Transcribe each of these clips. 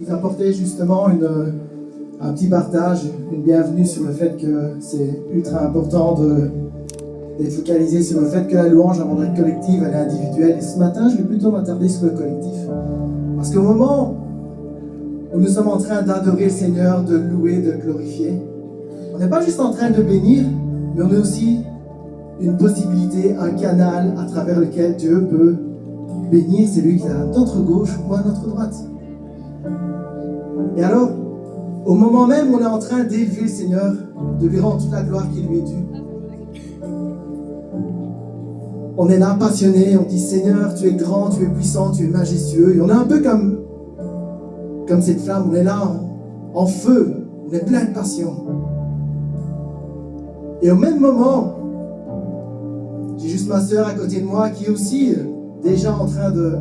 Vous apportez justement un petit partage, une bienvenue sur le fait que c'est ultra important d'être focalisé sur le fait que la louange, avant d'être collective, elle est individuelle. Et ce matin, je vais plutôt m'attarder sur le collectif. Parce qu'au moment où nous sommes en train d'adorer le Seigneur, de le louer, de le glorifier, on n'est pas juste en train de bénir, mais on est aussi une possibilité, un canal à travers lequel Dieu peut bénir celui qui est à notre gauche ou à notre droite. Et alors, au moment même où on est en train d'élever le Seigneur, de lui rendre toute la gloire qui lui est due, on est là passionné, on dit Seigneur, tu es grand, tu es puissant, tu es majestueux. Et on est un peu comme cette flamme, on est là en feu, on est plein de passion. Et au même moment, j'ai juste ma sœur à côté de moi qui est aussi déjà en train de...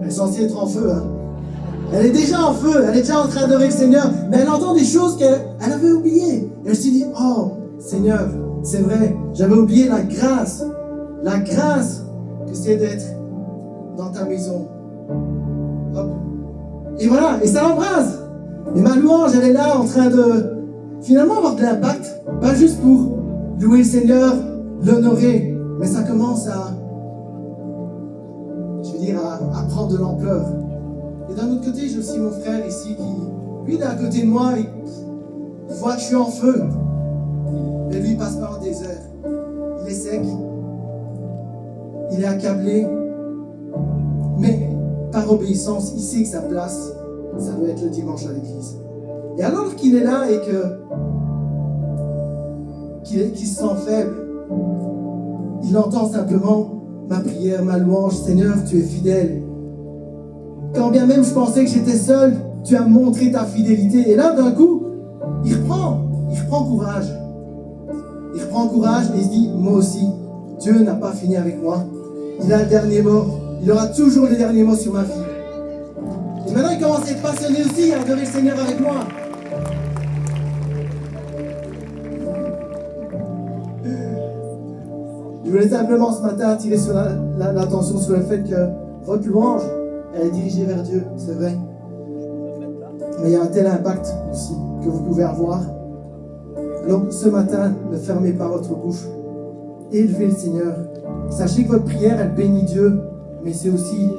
Elle est censée être en feu, hein. Elle est déjà en feu, elle est déjà en train d'adorer le Seigneur, mais elle entend des choses qu'elle avait oubliées. Et elle se dit, oh Seigneur, c'est vrai, j'avais oublié la grâce que c'est d'être dans ta maison. Hop. Et voilà, et ça l'embrase. Et ma louange, elle est là en train de finalement avoir de l'impact, pas juste pour louer le Seigneur, l'honorer, mais ça commence à prendre de l'ampleur. Et d'un autre côté, j'ai aussi mon frère ici qui, lui, il est à côté de moi, il voit que je suis en feu. Mais lui, il passe par un désert. Il est sec. Il est accablé. Mais, par obéissance, il sait que sa place, ça doit être le dimanche à l'église. Et alors qu'il est là et qu'il se sent faible, il entend simplement ma prière, ma louange. Seigneur, tu es fidèle. Quand bien même je pensais que j'étais seul, tu as montré ta fidélité. Et là, d'un coup, il reprend courage. Il reprend courage et il se dit, moi aussi, Dieu n'a pas fini avec moi. Il a le dernier mot. Il aura toujours le dernier mot sur ma vie. Et maintenant, il commence à être passionné aussi, à adorer le Seigneur avec moi. Je voulais simplement ce matin attirer sur l'attention sur le fait que votre louange, elle est dirigée vers Dieu, c'est vrai. Mais il y a un tel impact aussi que vous pouvez avoir. Alors ce matin, ne fermez pas votre bouche. Élevez le Seigneur. Sachez que votre prière, elle bénit Dieu, mais c'est aussi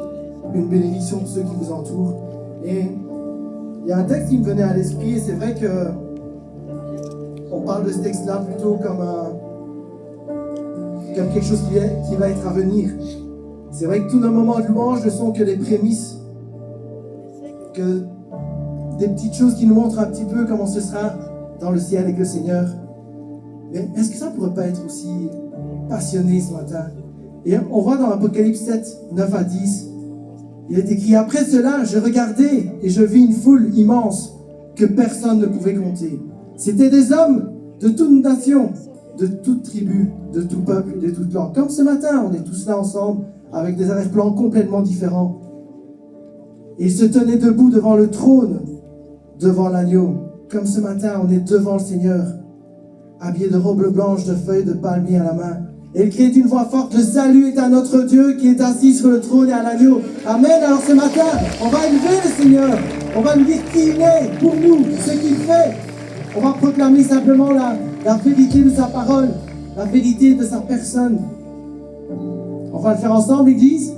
une bénédiction pour ceux qui vous entourent. Et il y a un texte qui me venait à l'esprit, et c'est vrai que on parle de ce texte-là plutôt comme quelque chose qui va être à venir. C'est vrai que tous nos moments de louange ne sont que des prémices, que des petites choses qui nous montrent un petit peu comment ce sera dans le ciel avec le Seigneur. Mais est-ce que ça ne pourrait pas être aussi passionné ce matin? Et on voit dans Apocalypse 7, 9 à 10, il est écrit, après cela, je regardais et je vis une foule immense que personne ne pouvait compter. C'était des hommes de toute nation, de toute tribu, de tout peuple, de toute langue. Comme ce matin, on est tous là ensemble, avec des arrière-plans complètement différents. Et ils se tenaient debout devant le trône, devant l'agneau. Comme ce matin, on est devant le Seigneur, habillé de robes blanches, de feuilles de palmier à la main. Et il criait d'une voix forte, le salut est à notre Dieu qui est assis sur le trône et à l'agneau. Amen. Alors ce matin, on va élever le Seigneur. On va lui dire qui il est pour nous, ce qu'il fait. On va proclamer simplement la vérité de sa parole, la vérité de sa personne. On va le faire ensemble, Église.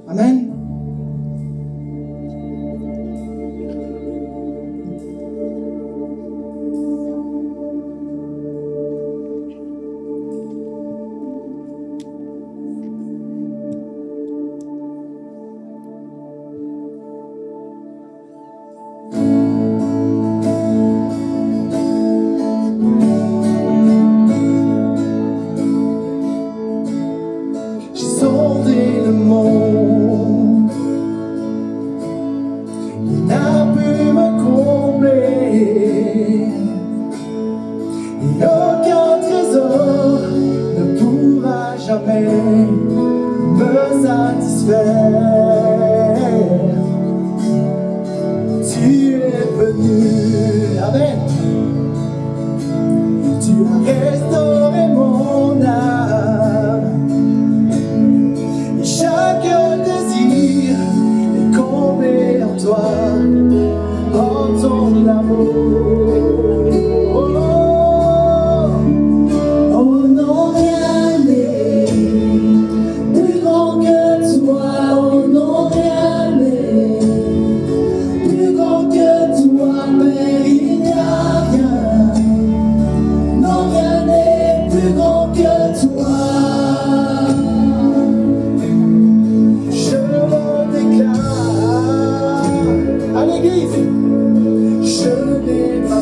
Amen. Tu as restauré mon âme. toi, en ton amour. Oh, oh non, rien n'est plus grand que toi, oh non, rien n'est plus grand que toi, mais il n'y a rien, non, rien n'est plus grand que toi. Je déclare à l'église, je déclare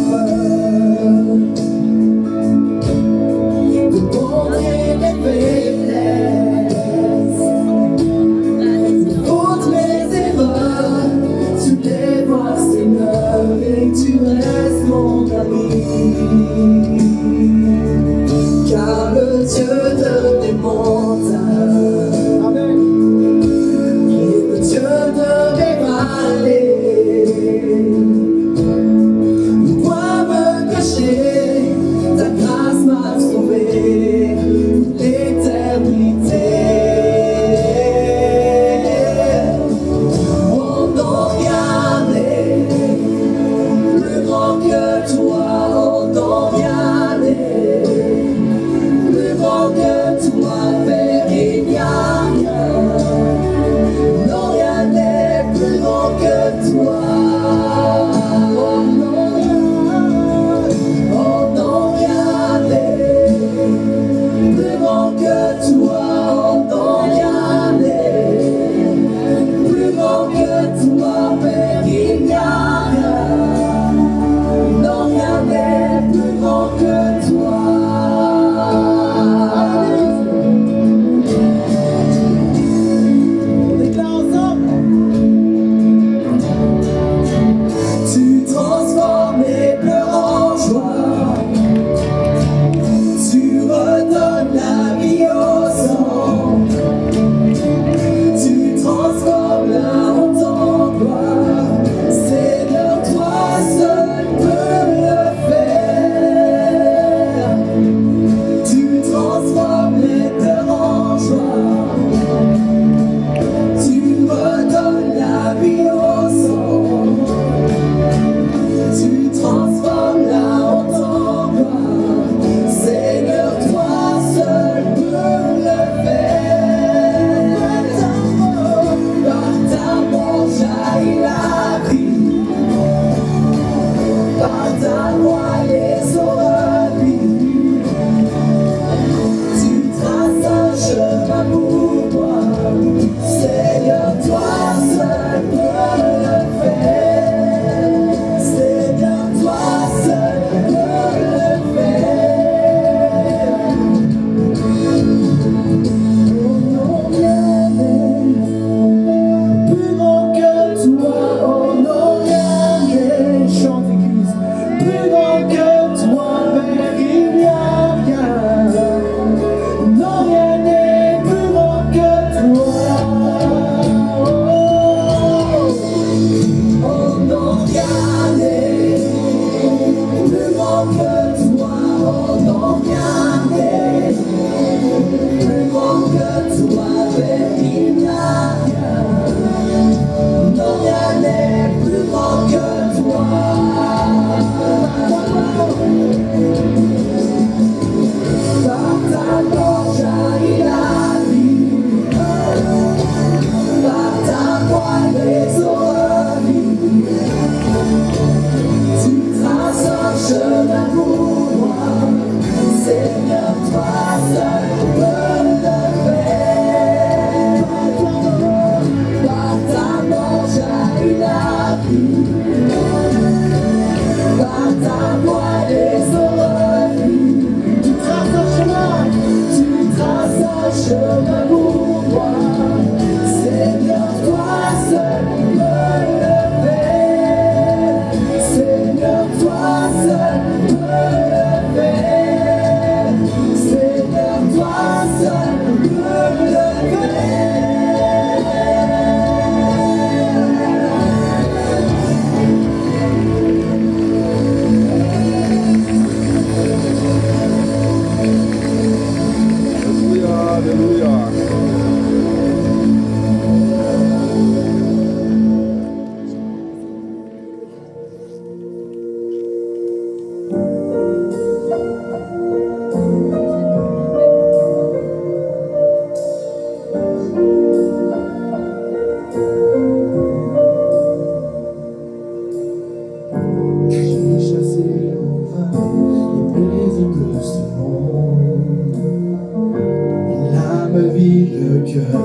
cœur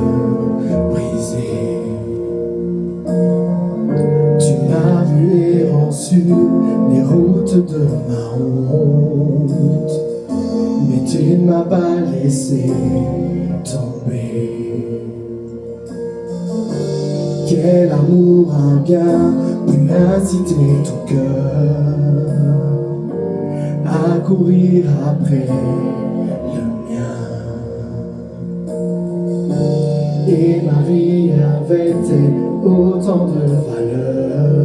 brisé. Tu m'as vu errant sur les routes de ma honte, mais tu ne m'as pas laissé tomber. Quel amour a bien pu inciter ton cœur à courir après le mien? Et ma vie avait-elle autant de valeur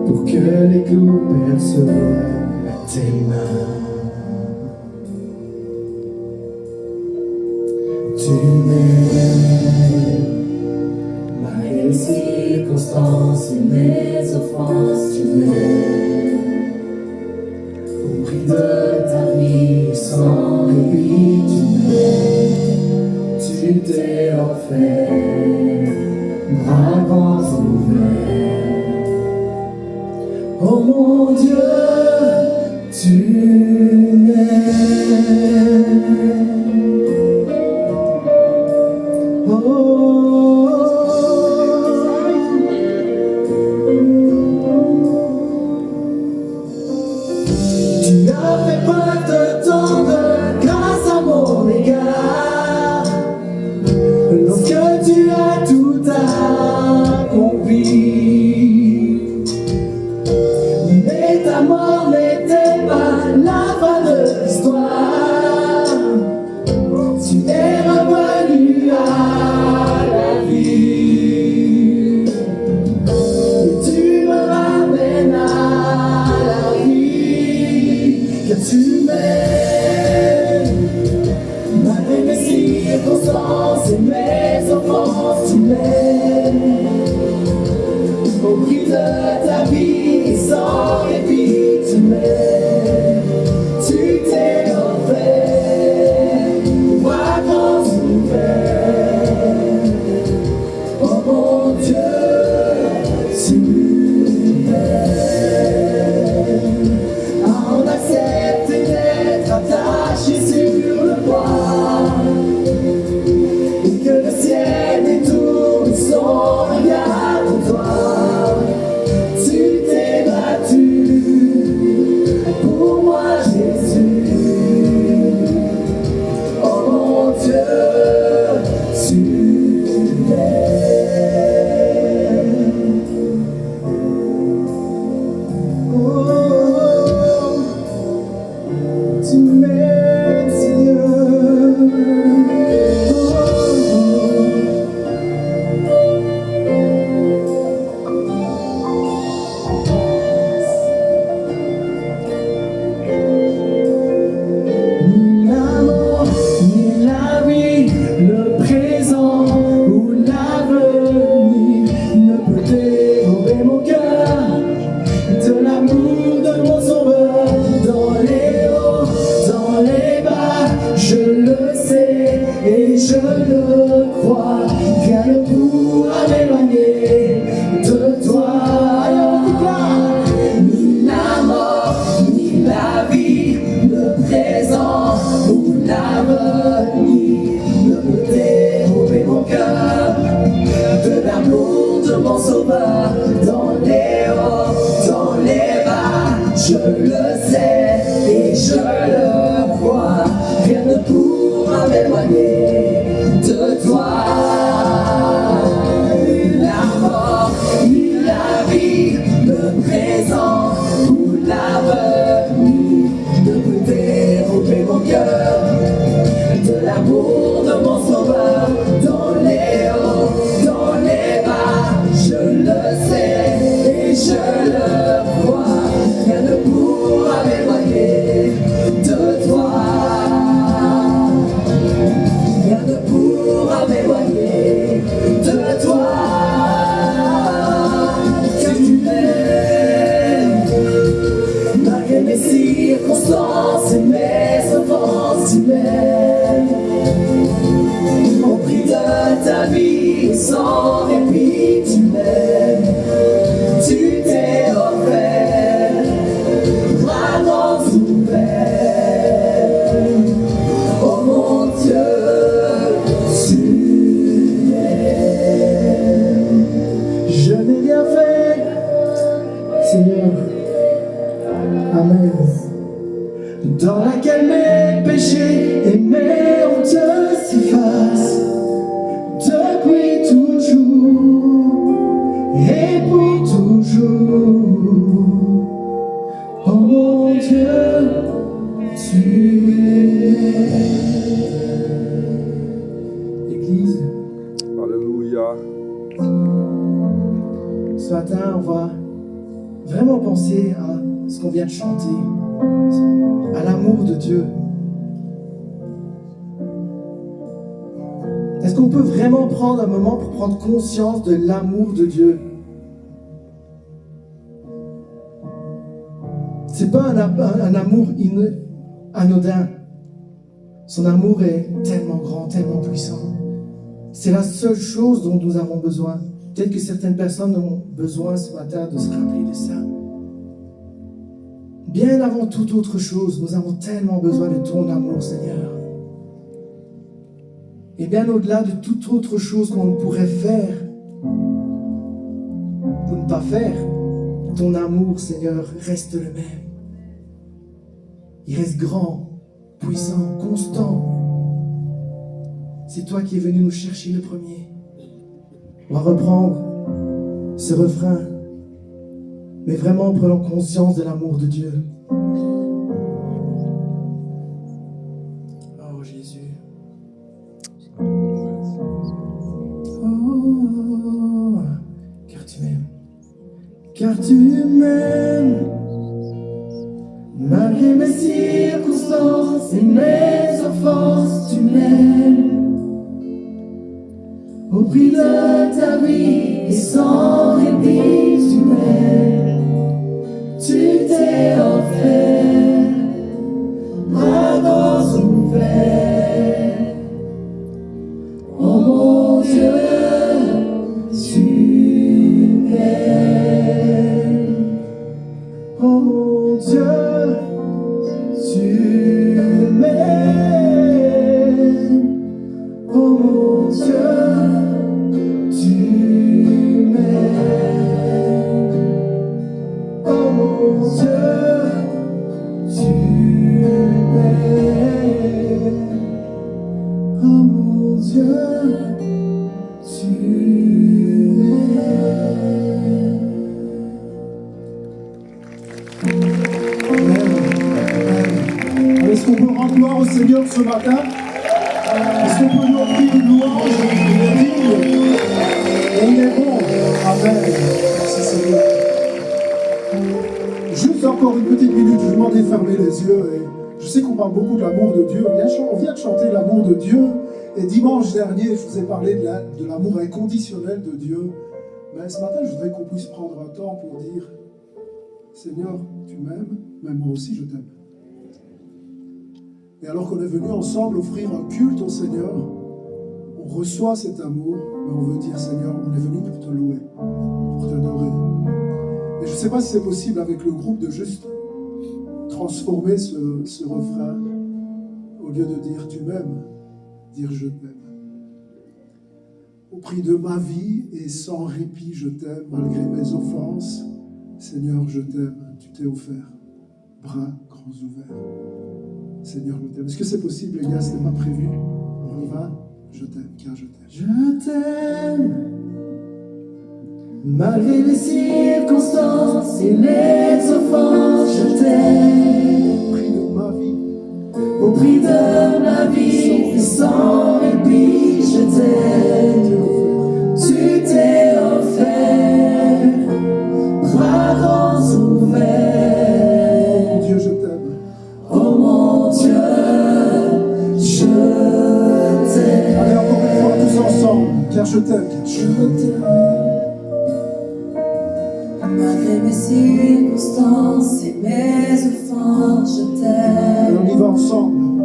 pour que les clous percent tes mains? Tu m'aimes malgré les circonstances et mes offenses. Tu m'aimes au prix de ta vie sans répit. Tu m'aimes, tu t'es offert, bras grands ouverts. Oh mon Dieu, tu m'aimes. Tu as fait preuve de tant de grâce à mon égard, lorsque tu as tout accompli. Mais ta mort n'était pas la fin de l'histoire. Tu es revenu à la vie et tu me ramènes à la vie. Car tu m'aimes malgré mes circonstances et mes offenses. Tu m'aimes au prix de ta vie sans répit. Tu m'aimes, tu t'es offert, bras grands ouverts. Oh mon Dieu, tu m'aimes. En accepter d'être attaché sur le bois, et que le ciel détourne son regard de toi. Tu t'es battu pour moi, Jésus. Oh mon Dieu, tu m'aimes. Oh, tu m'aimes, Seigneur. Ni la mort, ni la vie, le présent ou l'avenir ne peut dérober mon cœur de l'amour de mon sauveur. Dans les hauts, dans les bas, je le sais et je le crois. Rien ne pourra m'éloigner de toi. Ni la mort, ni la vie, le présent ou l'avenir ne peut dérober mon cœur de l'amour de mon sauveur. Dans les hauts, dans les bas, je le sais et je le crois. Rien ne pourra m'éloigner de toi. Ni la mort, ni la vie, le présent ou l'avenir ne peut dérober mon cœur de l'amour de mon sauveur. Dans les hauts, dans les bas, je le sais et je le crois. Rien ne pourra m'éloigner de l'Église. Alléluia. Ce matin, on va vraiment penser à ce qu'on vient de chanter, à l'amour de Dieu. Est-ce qu'on peut vraiment prendre un moment pour prendre conscience de l'amour de Dieu? C'est pas un amour anodin. Son amour est tellement grand, tellement puissant. C'est la seule chose dont nous avons besoin. Peut-être que certaines personnes ont besoin ce matin de se rappeler de ça. Bien avant toute autre chose, nous avons tellement besoin de ton amour, Seigneur. Et bien au-delà de toute autre chose qu'on pourrait faire ou ne pas faire, ton amour, Seigneur, reste le même. Il reste grand, puissant, constant. C'est toi qui es venu nous chercher le premier. On va reprendre ce refrain, mais vraiment en prenant conscience de l'amour de Dieu. Oh Jésus. Oh, car tu m'aimes. Car tu m'aimes. Malgré mes circonstances et mes offenses, tu m'aimes. Au prix de ta vie et sans répit, tu m'aimes. Tu t'es offert, bras grands ouverts. Oh mon Dieu, tu m'aimes. Oh mon Dieu, tu m'aimes. Oh mon Dieu, tu m'aimes. Oh mon Dieu, tu m'aimes. Oh mon Dieu, tu m'aimes. Est-ce qu'on peut rendre gloire au Seigneur ce matin? Est-ce qu'on peut lui offrir une louange? Il est digne et il est bon. Amen. Merci Seigneur. Juste encore une petite minute, je vous demande de fermer les yeux. Et je sais qu'on parle beaucoup de l'amour de Dieu. On vient de chanter l'amour de Dieu. Et dimanche dernier, je vous ai parlé de l'amour inconditionnel de Dieu. Mais ce matin, je voudrais qu'on puisse prendre un temps pour dire: Seigneur, tu m'aimes, mais moi aussi je t'aime. Et alors qu'on est venu ensemble offrir un culte au Seigneur, on reçoit cet amour, mais on veut dire: Seigneur, on est venu pour te louer, pour t'adorer. Et je ne sais pas si c'est possible avec le groupe de juste transformer ce refrain, au lieu de dire tu m'aimes, dire je t'aime. Au prix de ma vie et sans répit, je t'aime, malgré mes offenses. Seigneur, je t'aime, tu t'es offert, bras grands ouverts. Seigneur, je t'aime. Est-ce que c'est possible, les gars? Ce n'est pas prévu. On y va? Je t'aime, car je t'aime. Je t'aime. Malgré les circonstances et les offenses, je t'aime. Au prix de ma vie. Au prix de ma vie et sans répit, je t'aime. Tu t'es offert, bras grands ouverts. Mon Dieu, je t'aime. Oh mon Dieu, je t'aime. Allez, encore une fois, tous ensemble. Car je t'aime. Je t'aime. Malgré mes circonstances et mes offenses, je Et t'aime. on y va ensemble.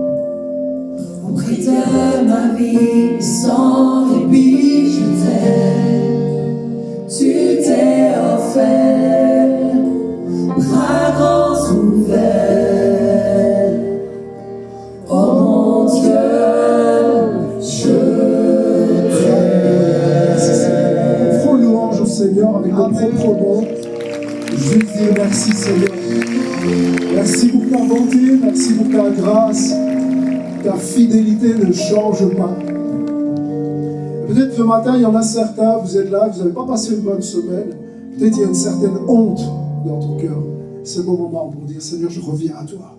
Au prix de ma vie et sans répit, je t'aime. Tu t'es offert, bras grands ouverts. Oh mon Dieu, je t'aime. Offrons louange au Seigneur avec nos propres mots. Juste dire merci Seigneur. Merci pour ta bonté, merci pour ta grâce. Ta fidélité ne change pas. Peut-être ce matin, il y en a certains, vous êtes là, vous n'avez pas passé une bonne semaine. Peut-être il y a une certaine honte dans ton cœur. C'est le bon moment pour dire: Seigneur, je reviens à toi.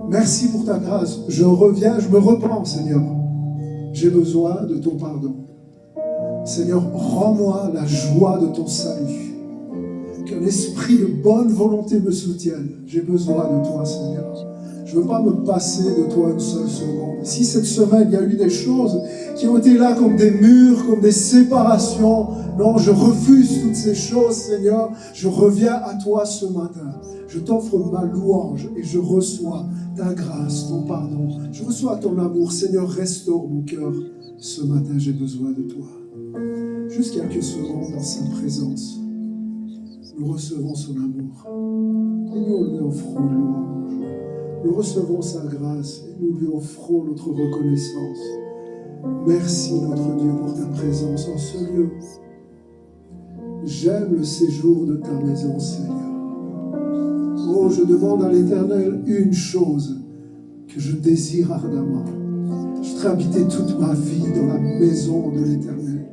Merci pour ta grâce. Je reviens, je me repens, Seigneur. j'ai besoin de ton pardon. Seigneur, rends-moi la joie de ton salut. Qu'un esprit de bonne volonté me soutienne. J'ai besoin de toi, Seigneur. Je ne veux pas me passer de toi une seule seconde. Si cette semaine, il y a eu des choses qui ont été là comme des murs, comme des séparations, non, je refuse toutes ces choses, Seigneur. Je reviens à toi ce matin. Je t'offre ma louange et je reçois ta grâce, ton pardon. Je reçois ton amour. Seigneur, restaure mon cœur. Ce matin, j'ai besoin de toi. Juste quelques secondes dans sa présence. Nous recevons son amour. Et nous lui offrons une louange. Nous recevons sa grâce et nous lui offrons notre reconnaissance. Merci notre Dieu pour ta présence en ce lieu. J'aime le séjour de ta maison, Seigneur. Oh, je demande à l'Éternel une chose que je désire ardemment. Je voudrais habiter toute ma vie dans la maison de l'Éternel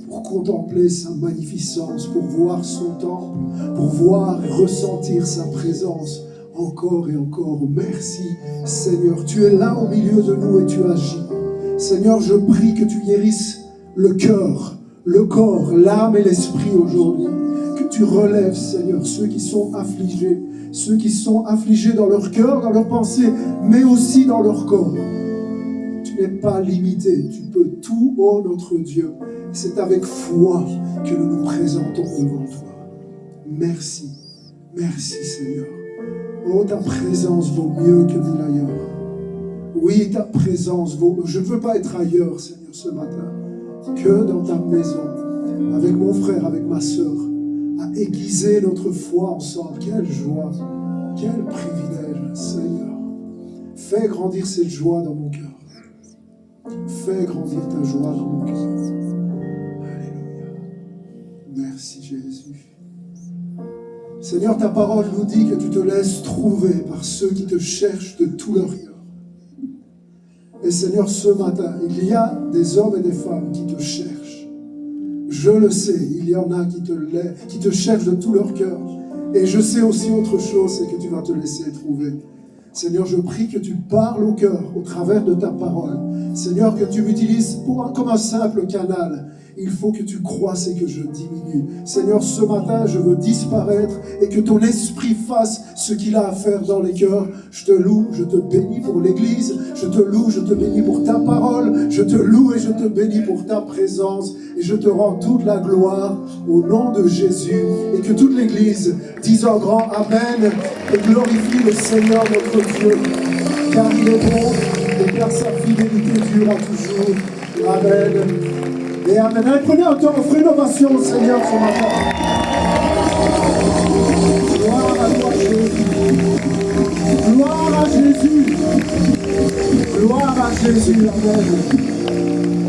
pour contempler sa magnificence, pour voir son temple, pour voir et ressentir sa présence encore et encore. Merci, Seigneur. Tu es là au milieu de nous et tu agis. Seigneur, je prie que tu guérisses le cœur, le corps, l'âme et l'esprit aujourd'hui. Que tu relèves, Seigneur, ceux qui sont affligés dans leur cœur, dans leurs pensées, mais aussi dans leur corps. Tu n'es pas limité, tu peux tout, ô notre Dieu. C'est avec foi que nous nous présentons devant toi. Merci, merci Seigneur. Oh, ta présence vaut mieux que mille ailleurs. Oui, ta présence vaut... Je ne veux pas être ailleurs, Seigneur, ce matin, que dans ta maison, avec mon frère, avec ma sœur, à aiguiser notre foi ensemble. Quelle joie, quel privilège, Seigneur. Fais grandir cette joie dans mon cœur. Fais grandir ta joie dans mon cœur. Alléluia. Merci Jésus. Seigneur, ta parole nous dit que tu te laisses trouver par ceux qui te cherchent de tout leur cœur. Et Seigneur, ce matin, il y a des hommes et des femmes qui te cherchent. Je le sais, il y en a qui te cherchent de tout leur cœur. Et je sais aussi autre chose, c'est que tu vas te laisser trouver. Seigneur, je prie que tu parles au cœur au travers de ta parole. Seigneur, que tu m'utilises comme un simple canal. Il faut que tu croisses et que je diminue. Seigneur, ce matin, je veux disparaître et que ton esprit fasse ce qu'il a à faire dans les cœurs. Je te loue, je te bénis pour l'Église. Je te loue, je te bénis pour ta parole. Je te loue et je te bénis pour ta présence. Et je te rends toute la gloire au nom de Jésus. Et que toute l'Église dise en grand Amen et glorifie le Seigneur notre Dieu. Car il est bon et car sa fidélité durera toujours. Amen. Et amen. Allez, prenez un temps, offrez une ovation au Seigneur ce matin. Gloire à toi, Jésus. Gloire à Jésus. Gloire à Jésus. Amen.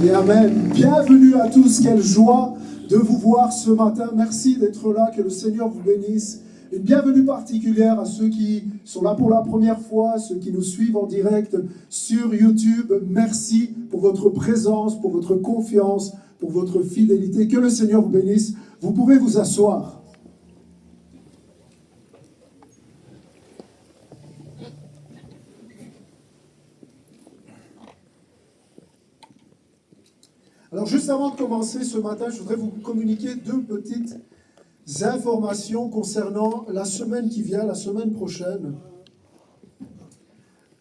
Et amen. Bienvenue à tous. Quelle joie de vous voir ce matin. Merci d'être là. Que le Seigneur vous bénisse. Une bienvenue particulière à ceux qui sont là pour la première fois, ceux qui nous suivent en direct sur YouTube. Merci pour votre présence, pour votre confiance, pour votre fidélité. Que le Seigneur vous bénisse. Vous pouvez vous asseoir. Alors, juste avant de commencer ce matin, je voudrais vous communiquer deux petites informations concernant la semaine qui vient, la semaine prochaine.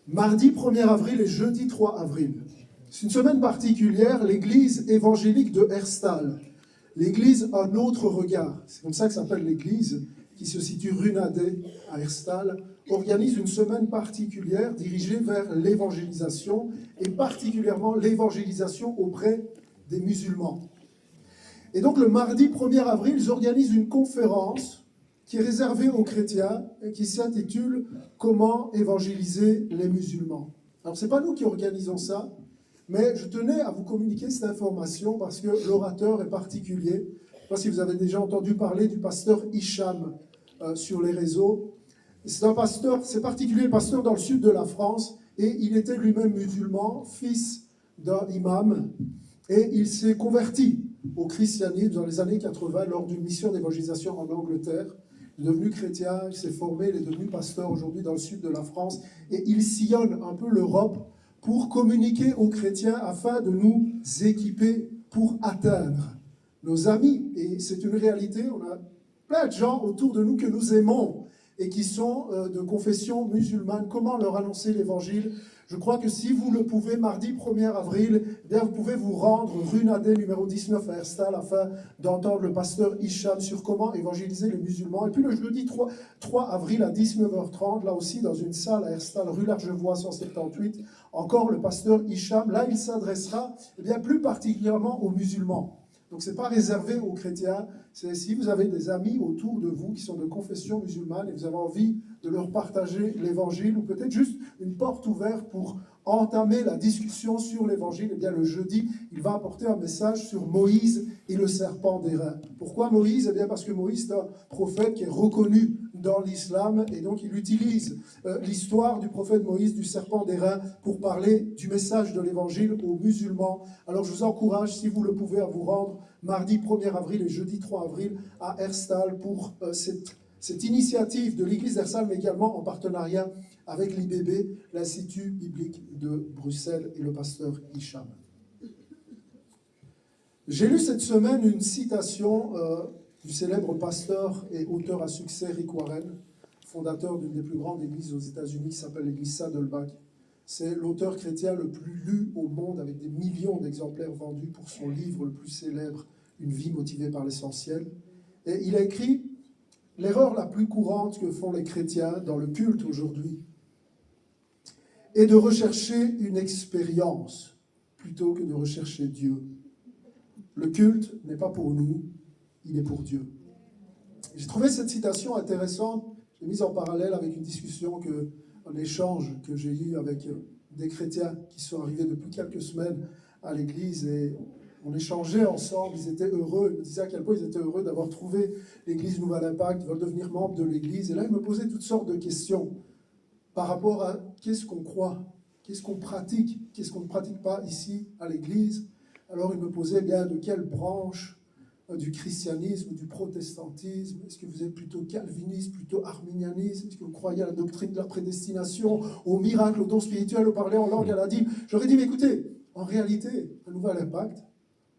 Mardi 1er avril et jeudi 3 avril. C'est une semaine particulière, l'église évangélique de Herstal. L'église Un Autre Regard, c'est comme ça que s'appelle l'église, qui se situe rue Nadet à Herstal, organise une semaine particulière dirigée vers l'évangélisation et particulièrement l'évangélisation auprès des musulmans. Et donc le mardi 1er avril, ils organisent une conférence qui est réservée aux chrétiens et qui s'intitule « Comment évangéliser les musulmans ». Alors ce n'est pas nous qui organisons ça, mais je tenais à vous communiquer cette information parce que l'orateur est particulier. Je ne sais pas si vous avez déjà entendu parler du pasteur Hicham sur les réseaux. C'est un pasteur, c'est particulier, pasteur dans le sud de la France, et il était lui-même musulman, fils d'un imam, et il s'est converti au christianisme dans les années 80 lors d'une mission d'évangélisation en Angleterre. Il est devenu chrétien, il s'est formé, il est devenu pasteur aujourd'hui dans le sud de la France et il sillonne un peu l'Europe pour communiquer aux chrétiens afin de nous équiper pour atteindre nos amis. Et c'est une réalité, on a plein de gens autour de nous que nous aimons et qui sont de confession musulmane. Comment leur annoncer l'évangile? Je crois que si vous le pouvez, mardi 1er avril, eh bien vous pouvez vous rendre rue Nadé, numéro 19 à Herstal, afin d'entendre le pasteur Hicham sur comment évangéliser les musulmans. Et puis le jeudi 3 avril à 19h30, là aussi dans une salle à Herstal, rue Largevoie 178, encore le pasteur Hicham. Là, il s'adressera eh bien, plus particulièrement aux musulmans. Donc ce n'est pas réservé aux chrétiens, c'est si vous avez des amis autour de vous qui sont de confession musulmane et vous avez envie de leur partager l'évangile, ou peut-être juste une porte ouverte pour entamer la discussion sur l'évangile, eh bien le jeudi, il va apporter un message sur Moïse et le serpent d'airain. Pourquoi Moïse? Eh bien parce que Moïse est un prophète qui est reconnu dans l'islam, et donc il utilise l'histoire du prophète Moïse, du serpent d'airain, pour parler du message de l'évangile aux musulmans. Alors je vous encourage, si vous le pouvez, à vous rendre mardi 1er avril et jeudi 3 avril à Herstal pour cette initiative de l'église d'Herstal, mais également en partenariat avec l'IBB, l'Institut biblique de Bruxelles, et le pasteur Hicham. J'ai lu cette semaine une citation du célèbre pasteur et auteur à succès Rick Warren, fondateur d'une des plus grandes églises aux États-Unis qui s'appelle l'église Saddleback. C'est l'auteur chrétien le plus lu au monde, avec des millions d'exemplaires vendus pour son livre le plus célèbre, Une vie motivée par l'essentiel. Et il a écrit « L'erreur la plus courante que font les chrétiens dans le culte aujourd'hui est de rechercher une expérience plutôt que de rechercher Dieu. Le culte n'est pas pour nous, il est pour Dieu. » J'ai trouvé cette citation intéressante. J'ai mis en parallèle avec une discussion, un échange que j'ai eu avec des chrétiens qui sont arrivés depuis quelques semaines à l'église, et on échangeait ensemble. Ils étaient heureux, ils me disaient à quel point ils étaient heureux d'avoir trouvé l'église Nouvel Impact, ils veulent devenir membres de l'église. Et là, ils me posaient toutes sortes de questions par rapport à qu'est-ce qu'on croit, qu'est-ce qu'on pratique, qu'est-ce qu'on ne pratique pas ici à l'église. Alors ils me posaient bien de quelle branche du christianisme, du protestantisme, est-ce que vous êtes plutôt calviniste, plutôt arminianiste, est-ce que vous croyez à la doctrine de la prédestination, au miracle, au don spirituel, au parler en langue, à la dîme? J'aurais dit, mais écoutez, en réalité, un Nouvel Impact,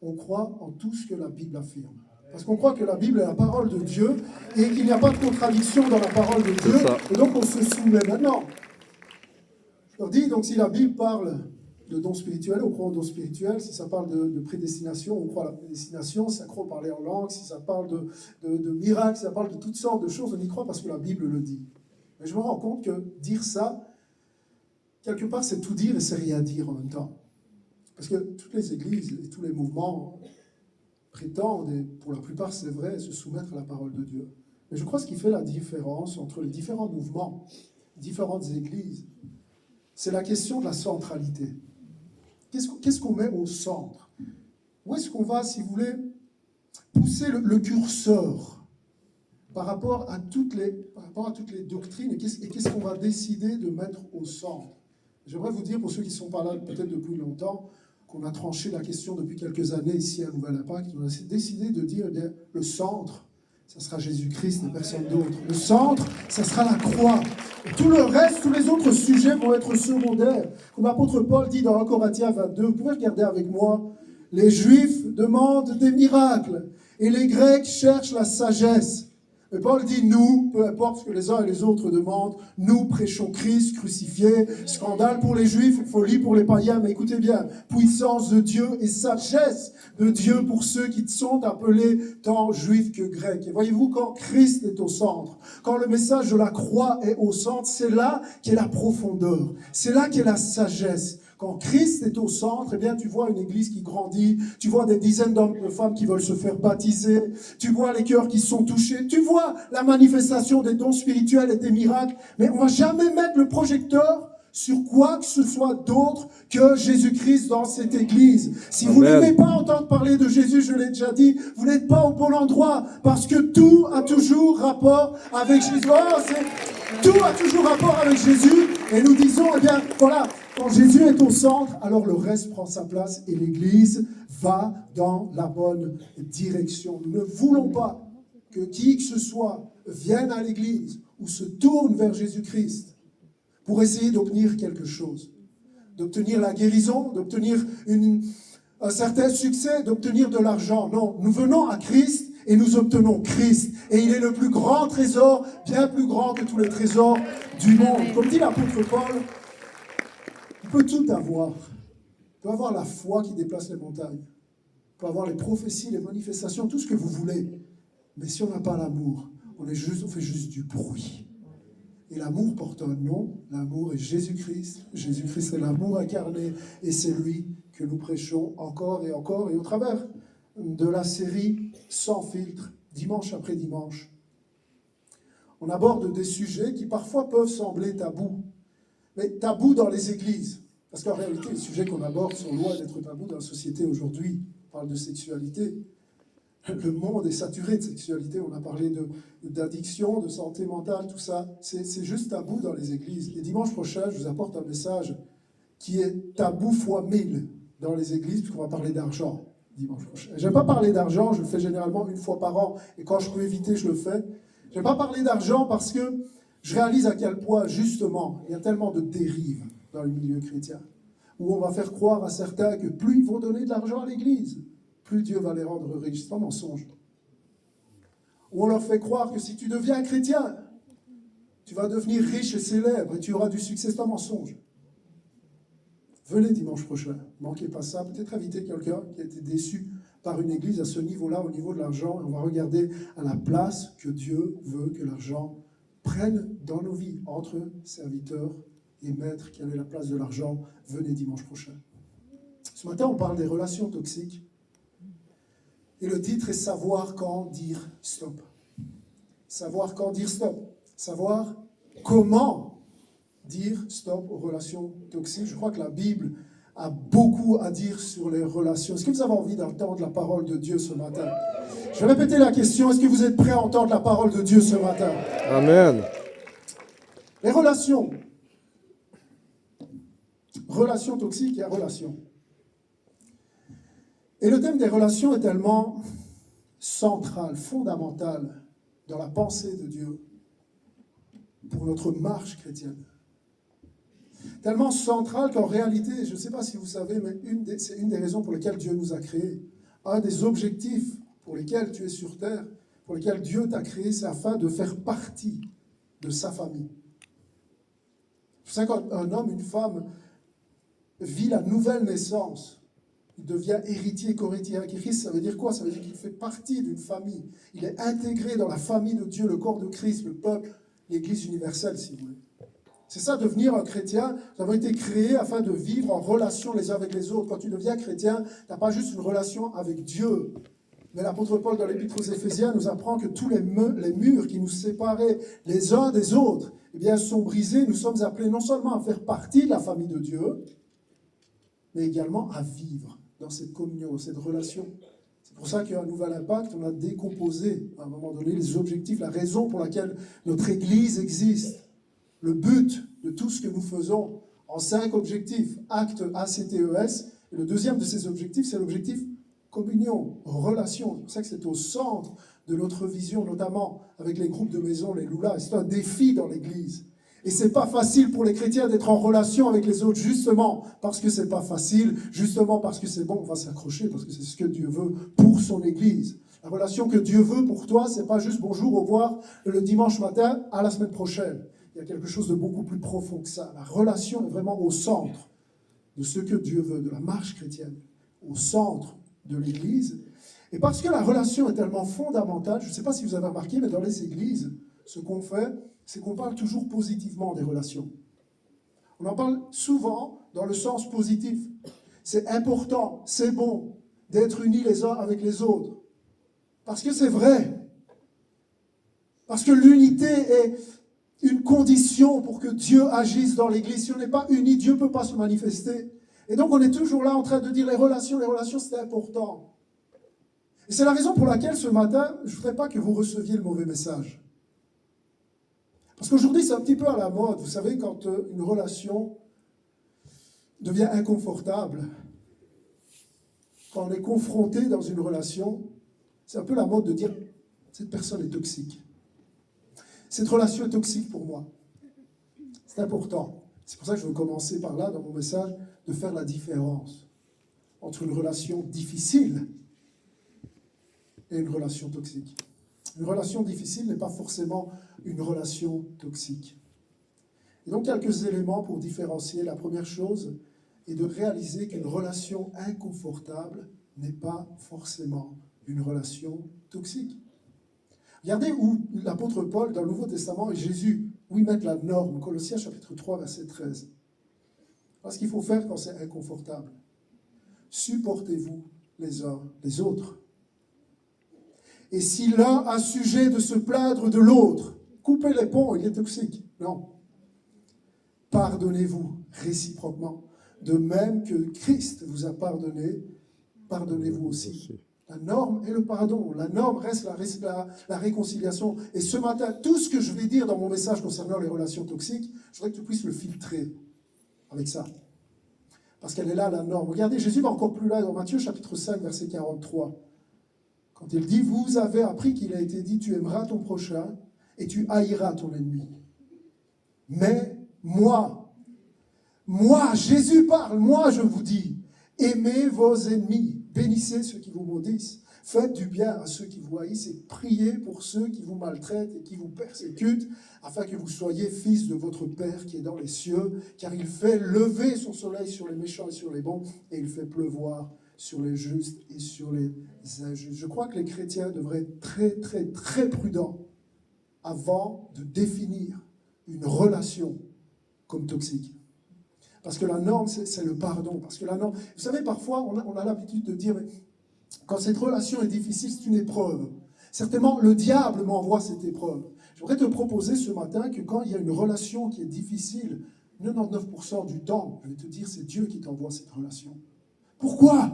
on croit en tout ce que la Bible affirme. Parce qu'on croit que la Bible est la parole de Dieu et qu'il n'y a pas de contradiction dans la parole de Dieu. Et donc on se soumet maintenant. Je leur dis, donc si la Bible parle de dons spirituels, on croit aux dons spirituels. Si ça parle de prédestination, on croit à la prédestination. Si ça croit parler en langue, si ça parle de miracles, si ça parle de toutes sortes de choses, on y croit parce que la Bible le dit. Mais je me rends compte que dire ça, quelque part, c'est tout dire et c'est rien dire en même temps. Parce que toutes les églises et tous les mouvements prétendent, et pour la plupart c'est vrai, se soumettre à la parole de Dieu. Mais je crois que ce qui fait la différence entre les différents mouvements, différentes églises, c'est la question de la centralité. Qu'est-ce qu'on met au centre? Où est-ce qu'on va, si vous voulez, pousser le curseur par rapport à toutes les doctrines, et qu'est-ce qu'on va décider de mettre au centre? J'aimerais vous dire, pour ceux qui ne sont pas là peut-être depuis longtemps, qu'on a tranché la question depuis quelques années ici à Nouvel Impact. On a décidé de dire, eh bien, le centre, ça sera Jésus-Christ et personne d'autre. Le centre, ça sera la croix. Et tout le reste, tous les autres sujets vont être secondaires. Comme l'apôtre Paul dit dans 1 Corinthiens 22, vous pouvez regarder avec moi, les Juifs demandent des miracles et les Grecs cherchent la sagesse. Mais Paul dit, nous, peu importe ce que les uns et les autres demandent, nous prêchons Christ crucifié, scandale pour les Juifs, folie pour les païens, mais écoutez bien, puissance de Dieu et sagesse de Dieu pour ceux qui sont appelés tant Juifs que Grecs. Et voyez-vous, quand Christ est au centre, quand le message de la croix est au centre, c'est là qu'est la profondeur, c'est là qu'est la sagesse. Quand Christ est au centre, eh bien, tu vois une église qui grandit, tu vois des dizaines d'hommes et de femmes qui veulent se faire baptiser, tu vois les cœurs qui sont touchés, tu vois la manifestation des dons spirituels et des miracles, mais on ne va jamais mettre le projecteur sur quoi que ce soit d'autre que Jésus-Christ dans cette église. Si vous n'aimez pas entendre parler de Jésus, je l'ai déjà dit, vous n'êtes pas au bon endroit, parce que tout a toujours rapport avec Jésus. Tout a toujours rapport avec Jésus, et nous disons, eh bien, voilà, quand Jésus est au centre, alors le reste prend sa place et l'Église va dans la bonne direction. Nous ne voulons pas que qui que ce soit vienne à l'Église ou se tourne vers Jésus-Christ pour essayer d'obtenir quelque chose. d'obtenir la guérison, d'obtenir un certain succès, d'obtenir de l'argent. Non, nous venons à Christ et nous obtenons Christ. Et il est le plus grand trésor, bien plus grand que tous les trésors du monde. Comme dit l'apôtre Paul, on peut tout avoir. On peut avoir la foi qui déplace les montagnes. On peut avoir les prophéties, les manifestations, tout ce que vous voulez. Mais si on n'a pas l'amour, on fait juste du bruit. Et l'amour porte un nom, l'amour est Jésus-Christ. Jésus-Christ est l'amour incarné et c'est lui que nous prêchons encore et encore. Et au travers de la série Sans filtre, dimanche après dimanche, on aborde des sujets qui parfois peuvent sembler tabous. Mais tabous dans les églises. Parce qu'en réalité, les sujets qu'on aborde sont loin d'être tabous dans la société aujourd'hui. On parle de sexualité. Le monde est saturé de sexualité. On a parlé d'addiction, de santé mentale, tout ça. C'est juste tabou dans les églises. Et dimanche prochain, je vous apporte un message qui est tabou fois 1000 dans les églises, puisqu'on va parler d'argent dimanche prochain. Je n'aime pas parler d'argent, je le fais généralement une fois par an. Et quand je peux éviter, je le fais. Je n'aime pas parler d'argent parce que je réalise à quel point, justement, il y a tellement de dérives dans le milieu chrétien, où on va faire croire à certains que plus ils vont donner de l'argent à l'église, plus Dieu va les rendre riches. C'est un mensonge. Où on leur fait croire que si tu deviens chrétien, tu vas devenir riche et célèbre et tu auras du succès. C'est un mensonge. Venez dimanche prochain, ne manquez pas ça. Peut-être inviter quelqu'un qui a été déçu par une église à ce niveau-là, au niveau de l'argent. Et on va regarder à la place que Dieu veut que l'argent prenne dans nos vies, entre serviteurs et maîtres. Quelle est la place de l'argent? Venez dimanche prochain. Ce matin, on parle des relations toxiques. Et le titre est « Savoir quand dire stop ». Savoir quand dire stop. Savoir comment dire stop aux relations toxiques. Je crois que la Bible a beaucoup à dire sur les relations. Est-ce que vous avez envie d'entendre la parole de Dieu ce matin? Je vais répéter la question. Est-ce que vous êtes prêts à entendre la parole de Dieu ce matin? Amen. Les relations. Relations toxiques, il y a relations. Et le thème des relations est tellement central, fondamental dans la pensée de Dieu pour notre marche chrétienne. Tellement central qu'en réalité, je ne sais pas si vous savez, mais c'est une des raisons pour lesquelles Dieu nous a créés. Un des objectifs pour lesquels tu es sur terre, pour lesquels Dieu t'a créé, c'est afin de faire partie de sa famille. C'est pour ça qu'un homme, une femme vit la nouvelle naissance. Il devient héritier, co-héritier avec Christ. Ça veut dire quoi? Ça veut dire qu'il fait partie d'une famille. Il est intégré dans la famille de Dieu, le corps de Christ, le peuple, l'Église universelle, si vous voulez. C'est ça, devenir un chrétien. Nous avons été créés afin de vivre en relation les uns avec les autres. Quand tu deviens chrétien, tu n'as pas juste une relation avec Dieu. Mais l'apôtre Paul, dans l'Épître aux Éphésiens, nous apprend que tous les murs qui nous séparaient les uns des autres, eh bien, sont brisés. Nous sommes appelés non seulement à faire partie de la famille de Dieu, mais également à vivre dans cette communion, dans cette relation. C'est pour ça qu'il y a un nouvel impact. On a décomposé, à un moment donné, les objectifs, la raison pour laquelle notre Église existe. Le but de tout ce que nous faisons en 5 objectifs. Acte, ACTES. Et le deuxième de ces objectifs, c'est l'objectif communion, relation. C'est pour ça que c'est au centre de notre vision, notamment avec les groupes de maison, les loulas. C'est un défi dans l'Église. Et c'est pas facile pour les chrétiens d'être en relation avec les autres, justement parce que c'est pas facile, justement parce que c'est bon, on va s'accrocher, parce que c'est ce que Dieu veut pour son Église. La relation que Dieu veut pour toi, c'est pas juste bonjour, au revoir, le dimanche matin, à la semaine prochaine. Il y a quelque chose de beaucoup plus profond que ça. La relation est vraiment au centre de ce que Dieu veut, de la marche chrétienne, au centre de l'Église. Et parce que la relation est tellement fondamentale, je ne sais pas si vous avez remarqué, mais dans les églises, ce qu'on fait, c'est qu'on parle toujours positivement des relations. On en parle souvent dans le sens positif. C'est important, c'est bon d'être unis les uns avec les autres. Parce que c'est vrai. Parce que l'unité est une condition pour que Dieu agisse dans l'Église. Si on n'est pas unis, Dieu ne peut pas se manifester. Et donc on est toujours là en train de dire les relations, c'est important. Et c'est la raison pour laquelle ce matin, je ne voudrais pas que vous receviez le mauvais message. Parce qu'aujourd'hui, c'est un petit peu à la mode. Vous savez, quand une relation devient inconfortable, quand on est confronté dans une relation, c'est un peu la mode de dire « cette personne est toxique ». Cette relation est toxique pour moi. C'est important. C'est pour ça que je veux commencer par là, dans mon message, de faire la différence entre une relation difficile et une relation toxique. Une relation difficile n'est pas forcément une relation toxique. Et donc, quelques éléments pour différencier. La première chose est de réaliser qu'une relation inconfortable n'est pas forcément une relation toxique. Regardez où l'apôtre Paul, dans le Nouveau Testament, et Jésus, où ils mettent la norme. Colossiens chapitre 3, verset 13. Voilà ce qu'il faut faire quand c'est inconfortable. Supportez-vous les uns les autres. Et si l'un a sujet de se plaindre de l'autre, coupez les ponts, il est toxique. Non. Pardonnez-vous réciproquement. De même que Christ vous a pardonné, pardonnez-vous aussi. La norme est le pardon. La norme reste la réconciliation. Et ce matin, tout ce que je vais dire dans mon message concernant les relations toxiques, je voudrais que tu puisses le filtrer avec ça. Parce qu'elle est là, la norme. Regardez, Jésus va encore plus loin dans Matthieu chapitre 5, verset 43. Quand il dit, vous avez appris qu'il a été dit, tu aimeras ton prochain et tu haïras ton ennemi. Mais moi, Jésus parle, moi je vous dis, aimez vos ennemis, bénissez ceux qui vous maudissent, faites du bien à ceux qui vous haïssent et priez pour ceux qui vous maltraitent et qui vous persécutent, afin que vous soyez fils de votre Père qui est dans les cieux, car il fait lever son soleil sur les méchants et sur les bons, et il fait pleuvoir sur les justes et sur les injustes. Je crois que les chrétiens devraient être très, très, très prudents avant de définir une relation comme toxique. Parce que la norme, c'est le pardon. Parce que la norme, vous savez, parfois, on a l'habitude de dire, mais quand cette relation est difficile, c'est une épreuve. Certainement, le diable m'envoie cette épreuve. J'aimerais te proposer ce matin que quand il y a une relation qui est difficile, 99% du temps, je vais te dire, c'est Dieu qui t'envoie cette relation. Pourquoi ?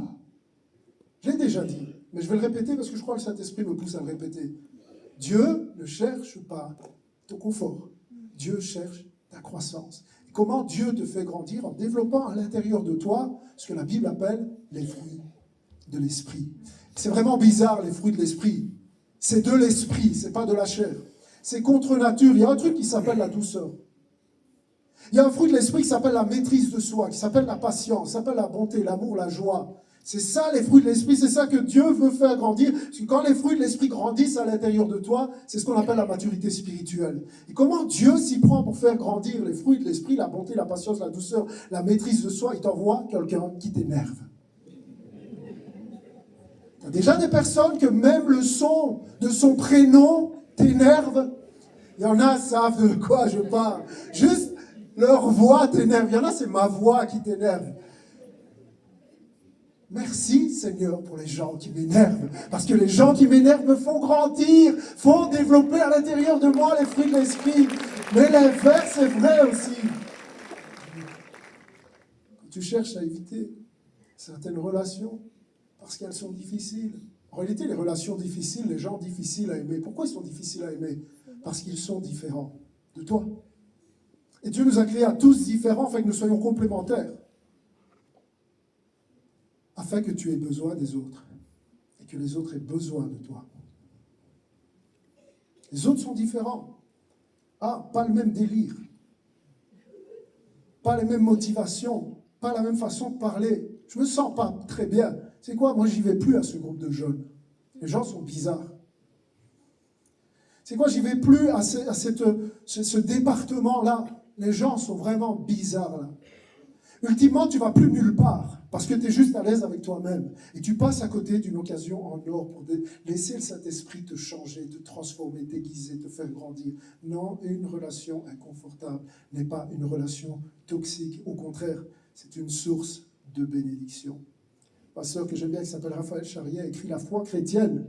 Je l'ai déjà dit, mais je vais le répéter parce que je crois que le Saint-Esprit me pousse à le répéter. Dieu ne cherche pas ton confort. Dieu cherche ta croissance. Et comment Dieu te fait grandir? En développant à l'intérieur de toi ce que la Bible appelle les fruits de l'esprit. C'est vraiment bizarre, les fruits de l'esprit. C'est de l'esprit, c'est pas de la chair. C'est contre nature. Il y a un truc qui s'appelle la douceur. Il y a un fruit de l'esprit qui s'appelle la maîtrise de soi, qui s'appelle la patience, qui s'appelle la bonté, l'amour, la joie. C'est ça les fruits de l'esprit, c'est ça que Dieu veut faire grandir. Parce que quand les fruits de l'esprit grandissent à l'intérieur de toi, c'est ce qu'on appelle la maturité spirituelle. Et comment Dieu s'y prend pour faire grandir les fruits de l'esprit, la bonté, la patience, la douceur, la maîtrise de soi? Il t'envoie quelqu'un qui t'énerve. Tu as déjà des personnes que même le son de son prénom t'énerve. Il y en a savent de quoi je parle. Juste leur voix t'énerve. Il y en a, c'est ma voix qui t'énerve. Merci Seigneur pour les gens qui m'énervent, parce que les gens qui m'énervent me font grandir, font développer à l'intérieur de moi les fruits de l'esprit. Mais l'inverse est vrai aussi. Quand tu cherches à éviter certaines relations, parce qu'elles sont difficiles. En réalité, les relations difficiles, les gens difficiles à aimer, pourquoi ils sont difficiles à aimer? Parce qu'ils sont différents de toi. Et Dieu nous a créés à tous différents, afin que nous soyons complémentaires. Afin que tu aies besoin des autres et que les autres aient besoin de toi. Les autres sont différents. Ah, pas le même délire, pas les mêmes motivations, pas la même façon de parler. Je me sens pas très bien. C'est quoi? Moi, j'y vais plus à ce groupe de jeunes. Les gens sont bizarres. C'est quoi? J'y vais plus à ce département-là. Les gens sont vraiment bizarres là. Ultimement, tu vas plus nulle part parce que tu es juste à l'aise avec toi-même. Et tu passes à côté d'une occasion en or pour laisser le Saint-Esprit te changer, te transformer, t'aiguiser, te faire grandir. Non, une relation inconfortable n'est pas une relation toxique. Au contraire, c'est une source de bénédiction. Un pasteur que j'aime bien, qui s'appelle Raphaël Charrier, a écrit « La foi chrétienne,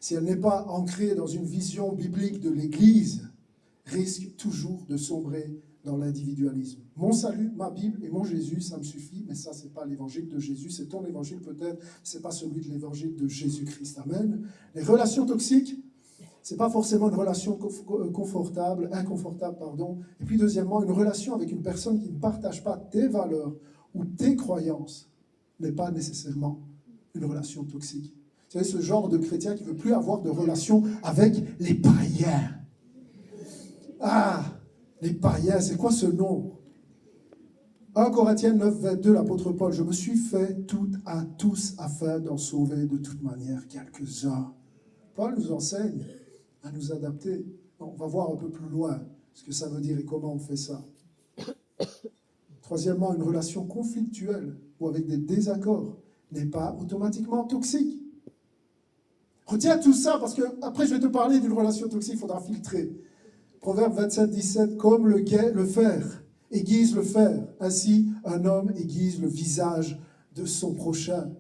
si elle n'est pas ancrée dans une vision biblique de l'Église, risque toujours de sombrer dans l'individualisme. Mon salut, ma Bible et mon Jésus, ça me suffit, mais ça, c'est pas l'évangile de Jésus, c'est ton évangile peut-être, c'est pas celui de l'évangile de Jésus-Christ. Amen. Les relations toxiques, c'est pas forcément une relation inconfortable. Et puis deuxièmement, une relation avec une personne qui ne partage pas tes valeurs ou tes croyances n'est pas nécessairement une relation toxique. Vous savez, ce genre de chrétien qui ne veut plus avoir de relation avec les païens. Ah! Les païens, c'est quoi ce nom? 1 Corinthiens 9, 22, l'apôtre Paul, je me suis fait tout à tous afin d'en sauver de toute manière quelques-uns. Paul nous enseigne à nous adapter. On va voir un peu plus loin ce que ça veut dire et comment on fait ça. Troisièmement, une relation conflictuelle ou avec des désaccords n'est pas automatiquement toxique. Retiens tout ça parce que après je vais te parler d'une relation toxique, il faudra filtrer. Proverbe 27, 17, comme le fer aiguise le fer, ainsi un homme aiguise le visage de son prochain.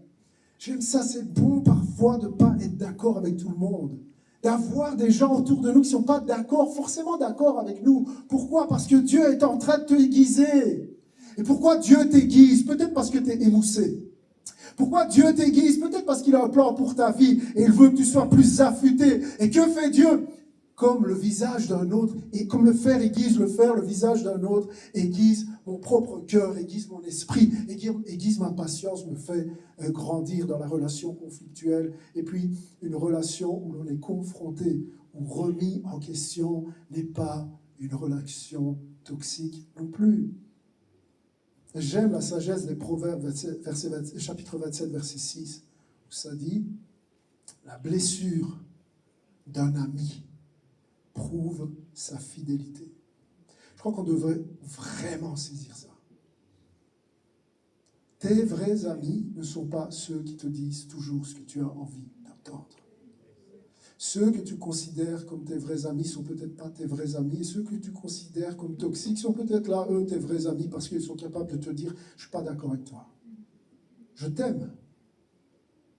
J'aime ça, c'est bon parfois de ne pas être d'accord avec tout le monde. D'avoir des gens autour de nous qui ne sont pas forcément d'accord avec nous. Pourquoi? Parce que Dieu est en train de te aiguiser. Et pourquoi Dieu t'aiguise? Peut-être parce que tu es émoussé. Pourquoi Dieu t'aiguise? Peut-être parce qu'il a un plan pour ta vie et il veut que tu sois plus affûté. Et que fait Dieu? Comme le visage d'un autre, et comme le fer aiguise le fer, le visage d'un autre aiguise mon propre cœur, aiguise mon esprit, aiguise ma patience, me fait grandir dans la relation conflictuelle. Et puis, une relation où l'on est confronté ou remis en question n'est pas une relation toxique non plus. J'aime la sagesse des Proverbes, chapitre 27, verset 6, où ça dit « La blessure d'un ami prouve sa fidélité. » Je crois qu'on devrait vraiment saisir ça. Tes vrais amis ne sont pas ceux qui te disent toujours ce que tu as envie d'entendre. Ceux que tu considères comme tes vrais amis sont peut-être pas tes vrais amis. Et ceux que tu considères comme toxiques sont peut-être là, eux, tes vrais amis, parce qu'ils sont capables de te dire « Je ne suis pas d'accord avec toi. Je t'aime.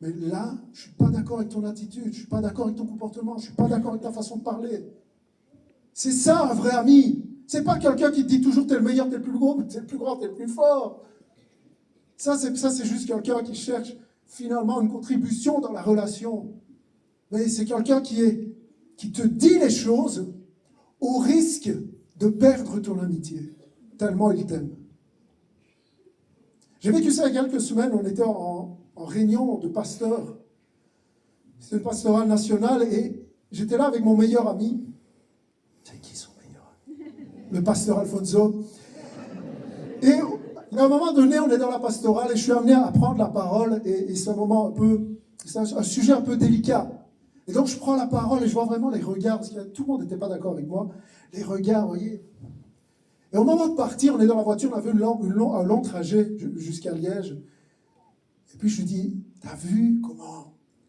Mais là, je ne suis pas d'accord avec ton attitude. Je ne suis pas d'accord avec ton comportement. Je ne suis pas d'accord avec ta façon de parler. » C'est ça, un vrai ami. C'est pas quelqu'un qui te dit toujours « T'es le meilleur, t'es le plus gros, t'es le plus grand, t'es le plus fort. » Ça, c'est juste quelqu'un qui cherche finalement une contribution dans la relation. Mais c'est quelqu'un qui te dit les choses au risque de perdre ton amitié, tellement il t'aime. J'ai vécu ça il y a quelques semaines, on était en réunion de pasteurs. C'était une pastorale nationale et j'étais là avec mon meilleur ami. C'est qui son meilleur ami? Le pasteur Alfonso. Et à un moment donné, on est dans la pastorale et je suis amené à prendre la parole et c'est un moment c'est un sujet un peu délicat. Et donc je prends la parole et je vois vraiment les regards, parce que tout le monde n'était pas d'accord avec moi, les regards, vous voyez. Et au moment de partir, on est dans la voiture, on avait un long trajet jusqu'à Liège. Et puis je lui dis, t'as vu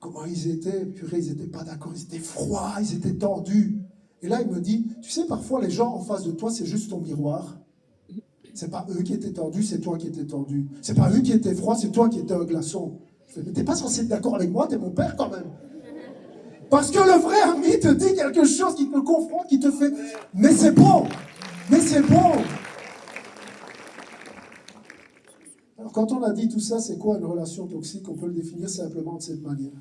comment ils étaient? Purée, ils n'étaient pas d'accord, ils étaient froids, ils étaient tendus. Et là, il me dit, tu sais, parfois les gens en face de toi, c'est juste ton miroir. C'est pas eux qui étaient tendus, c'est toi qui étais tendu. C'est pas eux qui étaient froids, c'est toi qui étais un glaçon. Je fais, mais t'es pas censé être d'accord avec moi, t'es mon père quand même. Parce que le vrai ami te dit quelque chose qui te confronte, qui te fait « Mais c'est bon! Mais c'est bon !» Alors quand on a dit tout ça, c'est quoi une relation toxique? On peut le définir simplement de cette manière.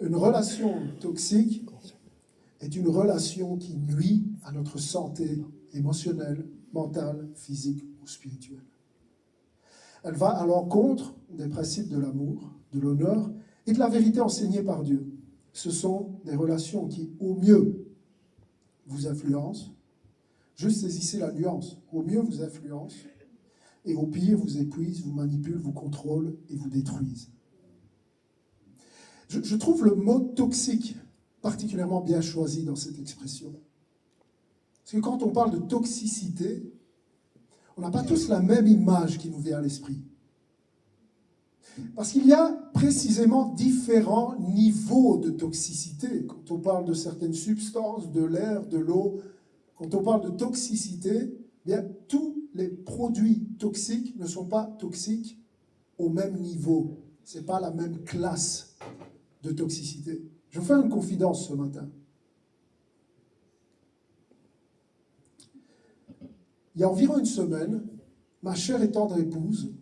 Une relation toxique est une relation qui nuit à notre santé émotionnelle, mentale, physique ou spirituelle. Elle va à l'encontre des principes de l'amour, de l'honneur et de la vérité enseignée par Dieu. Ce sont des relations qui, au mieux, vous influencent. Juste saisissez la nuance. Au mieux, vous influencent. Et au pire, vous épuisent, vous manipulent, vous contrôlent et vous détruisent. Je trouve le mot toxique particulièrement bien choisi dans cette expression. Parce que quand on parle de toxicité, on n'a pas tous la même image qui nous vient à l'esprit. Parce qu'il y a précisément différents niveaux de toxicité. Quand on parle de certaines substances, de l'air, de l'eau, quand on parle de toxicité, bien, tous les produits toxiques ne sont pas toxiques au même niveau. Ce n'est pas la même classe de toxicité. Je vais vous faire une confidence ce matin. Il y a environ une semaine, ma chère et tendre épouse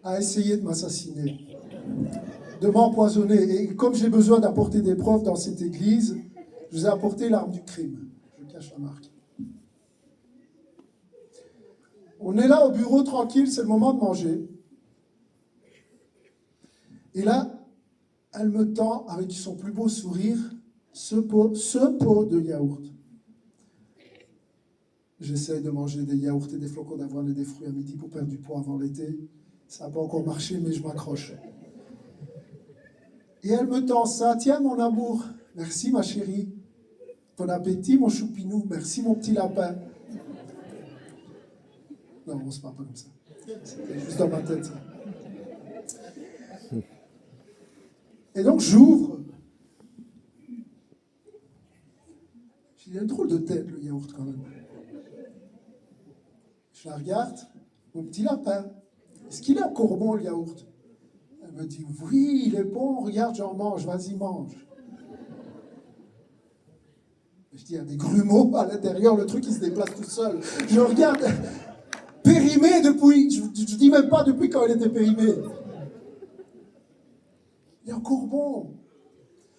a essayé de m'assassiner, de m'empoisonner. Et comme j'ai besoin d'apporter des preuves dans cette église, je vous ai apporté l'arme du crime. Je cache la marque. On est là au bureau tranquille, c'est le moment de manger. Et là, elle me tend avec son plus beau sourire ce pot de yaourt. J'essaye de manger des yaourts et des flocons d'avoine et des fruits à midi pour perdre du poids avant l'été. Ça n'a pas encore marché, mais je m'accroche. Et elle me tend ça. Tiens, mon amour. Merci, ma chérie. Bon appétit, mon choupinou. Merci, mon petit lapin. Non, on ne se parle pas comme ça. C'était juste dans ma tête, ça. Et donc, j'ouvre. J'ai une drôle de tête, le yaourt, quand même. Je la regarde. Mon petit lapin. Est-ce qu'il est encore bon, le yaourt? Elle me dit, oui, il est bon, regarde, j'en mange, vas-y, mange. Je dis, il y a des grumeaux à l'intérieur, le truc, il se déplace tout seul. Je regarde, périmé depuis, je dis même pas depuis quand il était périmé. Il est encore bon.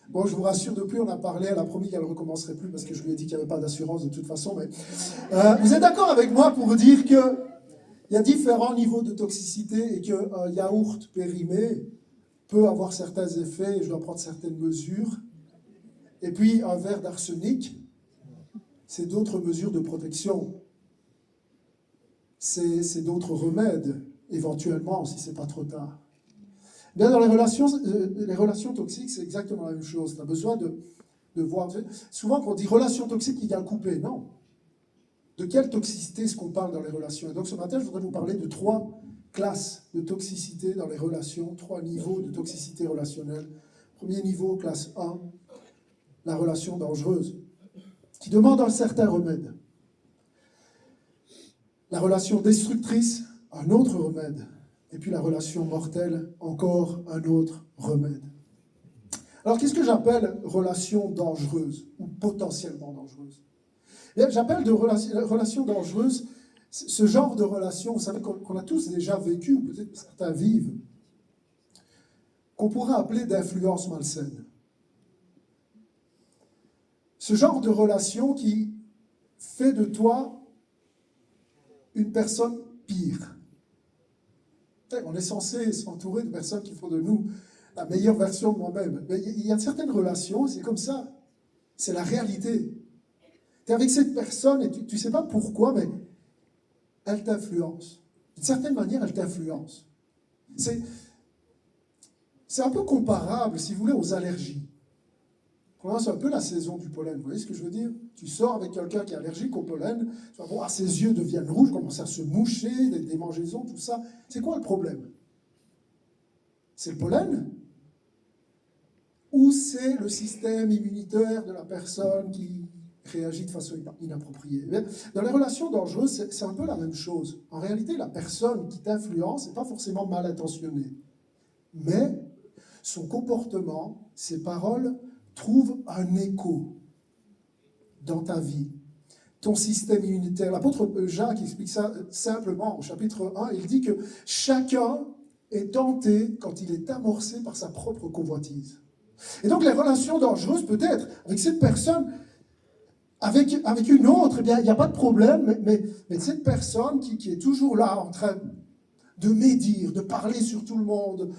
Bon, je vous rassure, depuis, on a parlé, elle a promis qu'elle ne recommencerait plus parce que je lui ai dit qu'il n'y avait pas d'assurance de toute façon. Mais vous êtes d'accord avec moi pour dire que il y a différents niveaux de toxicité et qu'un yaourt périmé peut avoir certains effets et je dois prendre certaines mesures. Et puis, un verre d'arsenic, c'est d'autres mesures de protection. C'est d'autres remèdes, éventuellement, si ce n'est pas trop tard. Bien, dans les relations toxiques, c'est exactement la même chose. Tu as besoin de voir... Souvent, quand on dit relations toxiques, il y a un coupé. Non. De quelle toxicité est-ce qu'on parle dans les relations? Et donc, ce matin, je voudrais vous parler de 3 classes de toxicité dans les relations, 3 niveaux de toxicité relationnelle. Premier niveau, classe 1, la relation dangereuse, qui demande un certain remède. La relation destructrice, un autre remède. Et puis la relation mortelle, encore un autre remède. Alors, qu'est-ce que j'appelle relation dangereuse ou potentiellement dangereuse? J'appelle de relation dangereuse ce genre de relation, vous savez, qu'on a tous déjà vécu, ou peut-être que certains vivent, qu'on pourrait appeler d'influence malsaine. Ce genre de relation qui fait de toi une personne pire. On est censé s'entourer de personnes qui font de nous la meilleure version de moi-même. Mais il y a certaines relations, c'est comme ça. C'est la réalité. Tu es avec cette personne et tu ne sais pas pourquoi, mais elle t'influence. D'une certaine manière, elle t'influence. C'est un peu comparable, si vous voulez, aux allergies. C'est un peu la saison du pollen, vous voyez ce que je veux dire? Tu sors avec quelqu'un qui est allergique au pollen, tu vas voir, ses yeux deviennent rouges, commencent à se moucher, des démangeaisons, tout ça. C'est quoi le problème? C'est le pollen? Ou c'est le système immunitaire de la personne qui réagit de façon inappropriée? Dans les relations dangereuses, c'est un peu la même chose. En réalité, la personne qui t'influence n'est pas forcément mal intentionnée. Mais son comportement, ses paroles, trouve un écho dans ta vie. Ton système immunitaire. L'apôtre Jacques explique ça simplement au chapitre 1. Il dit que chacun est tenté quand il est amorcé par sa propre convoitise. Et donc les relations dangereuses, peut-être, avec cette personne, avec une autre, eh bien, il n'y a pas de problème, mais cette personne qui est toujours là en train de médire, de parler sur tout le monde,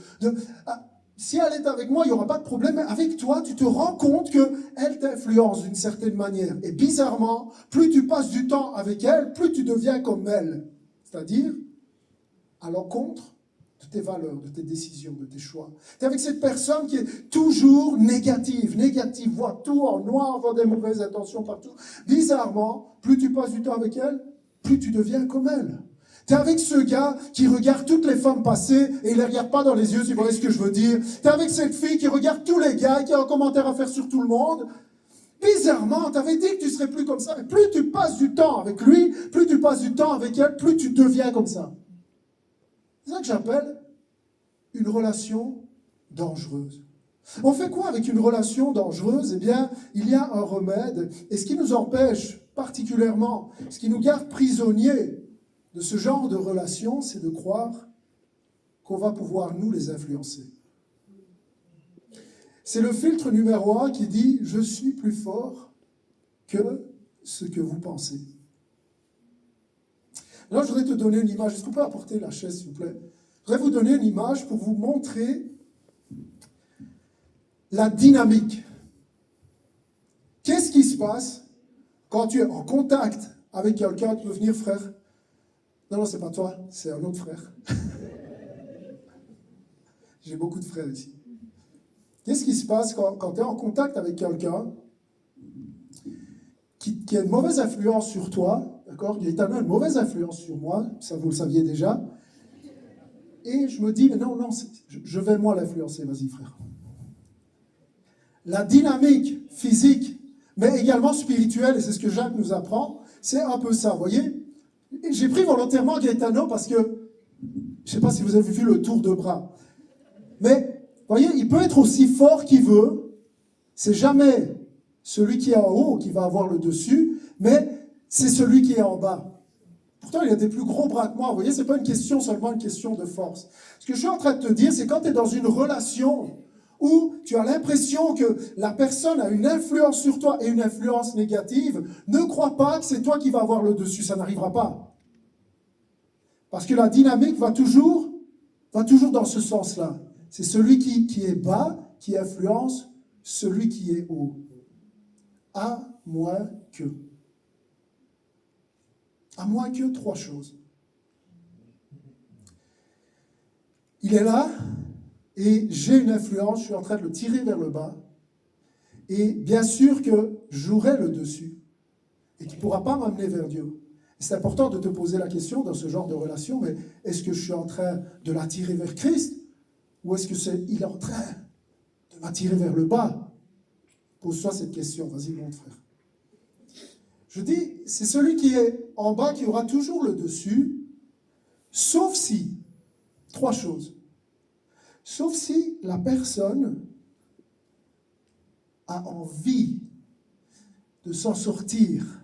si elle est avec moi, il n'y aura pas de problème. Mais avec toi, tu te rends compte qu'elle t'influence d'une certaine manière. Et bizarrement, plus tu passes du temps avec elle, plus tu deviens comme elle. C'est-à-dire à l'encontre de tes valeurs, de tes décisions, de tes choix. Tu es avec cette personne qui est toujours négative, voit tout en noir, voit des mauvaises intentions partout. Bizarrement, plus tu passes du temps avec elle, plus tu deviens comme elle. Tu es avec ce gars qui regarde toutes les femmes passer et il ne les regarde pas dans les yeux, si vous voyez ce que je veux dire. Tu es avec cette fille qui regarde tous les gars, qui a un commentaire à faire sur tout le monde. Bizarrement, tu avais dit que tu ne serais plus comme ça, mais plus tu passes du temps avec lui, plus tu passes du temps avec elle, plus tu deviens comme ça. C'est ça que j'appelle une relation dangereuse. On fait quoi avec une relation dangereuse? Eh bien, il y a un remède. Et ce qui nous empêche particulièrement, ce qui nous garde prisonniers de ce genre de relation, c'est de croire qu'on va pouvoir nous les influencer. C'est le filtre numéro 1 qui dit « Je suis plus fort que ce que vous pensez ». Là, je voudrais te donner une image. Est-ce qu'on peut apporter la chaise, s'il vous plaît? Je voudrais vous donner une image pour vous montrer la dynamique. Qu'est-ce qui se passe quand tu es en contact avec quelqu'un? Tu peux venir, frère? Non, c'est pas toi, c'est un autre frère. J'ai beaucoup de frères ici. Qu'est-ce qui se passe quand tu es en contact avec quelqu'un qui a une mauvaise influence sur toi, d'accord? Gaëtano a une mauvaise influence sur moi, ça vous le saviez déjà. Et je me dis, mais non, je vais moi l'influencer, vas-y frère. La dynamique physique, mais également spirituelle, et c'est ce que Jacques nous apprend, c'est un peu ça, vous voyez? J'ai pris volontairement Gaëtano parce que, je ne sais pas si vous avez vu le tour de bras, mais, vous voyez, il peut être aussi fort qu'il veut, c'est jamais celui qui est en haut qui va avoir le dessus, mais c'est celui qui est en bas. Pourtant, il a des plus gros bras que moi. Vous voyez, ce n'est pas seulement une question de force. Ce que je suis en train de te dire, c'est quand tu es dans une relation où tu as l'impression que la personne a une influence sur toi et une influence négative, ne crois pas que c'est toi qui vas avoir le dessus. Ça n'arrivera pas. Parce que la dynamique va toujours dans ce sens-là. C'est celui qui est bas qui influence celui qui est haut. À moins que. À moins que 3 choses. Il est là et j'ai une influence, je suis en train de le tirer vers le bas. Et bien sûr que j'aurai le dessus et qu'il ne pourra pas m'amener vers Dieu. Et c'est important de te poser la question dans ce genre de relation, mais est-ce que je suis en train de l'attirer vers Christ ou est-ce qu'il est en train de m'attirer vers le bas? Pose-toi cette question, vas-y monte frère. Je dis, c'est celui qui est en bas qui aura toujours le dessus, sauf si, 3 choses, sauf si la personne a envie de s'en sortir.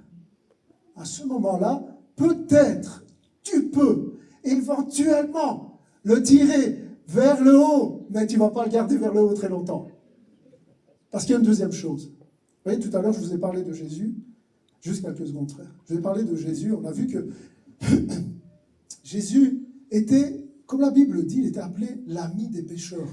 À ce moment-là, peut-être, tu peux éventuellement le tirer vers le haut, mais tu ne vas pas le garder vers le haut très longtemps. Parce qu'il y a une deuxième chose. Vous voyez, tout à l'heure, je vous ai parlé de Jésus. Juste quelques secondes, frère. Je vais parler de Jésus. On a vu que Jésus était, comme la Bible dit, il était appelé l'ami des pécheurs.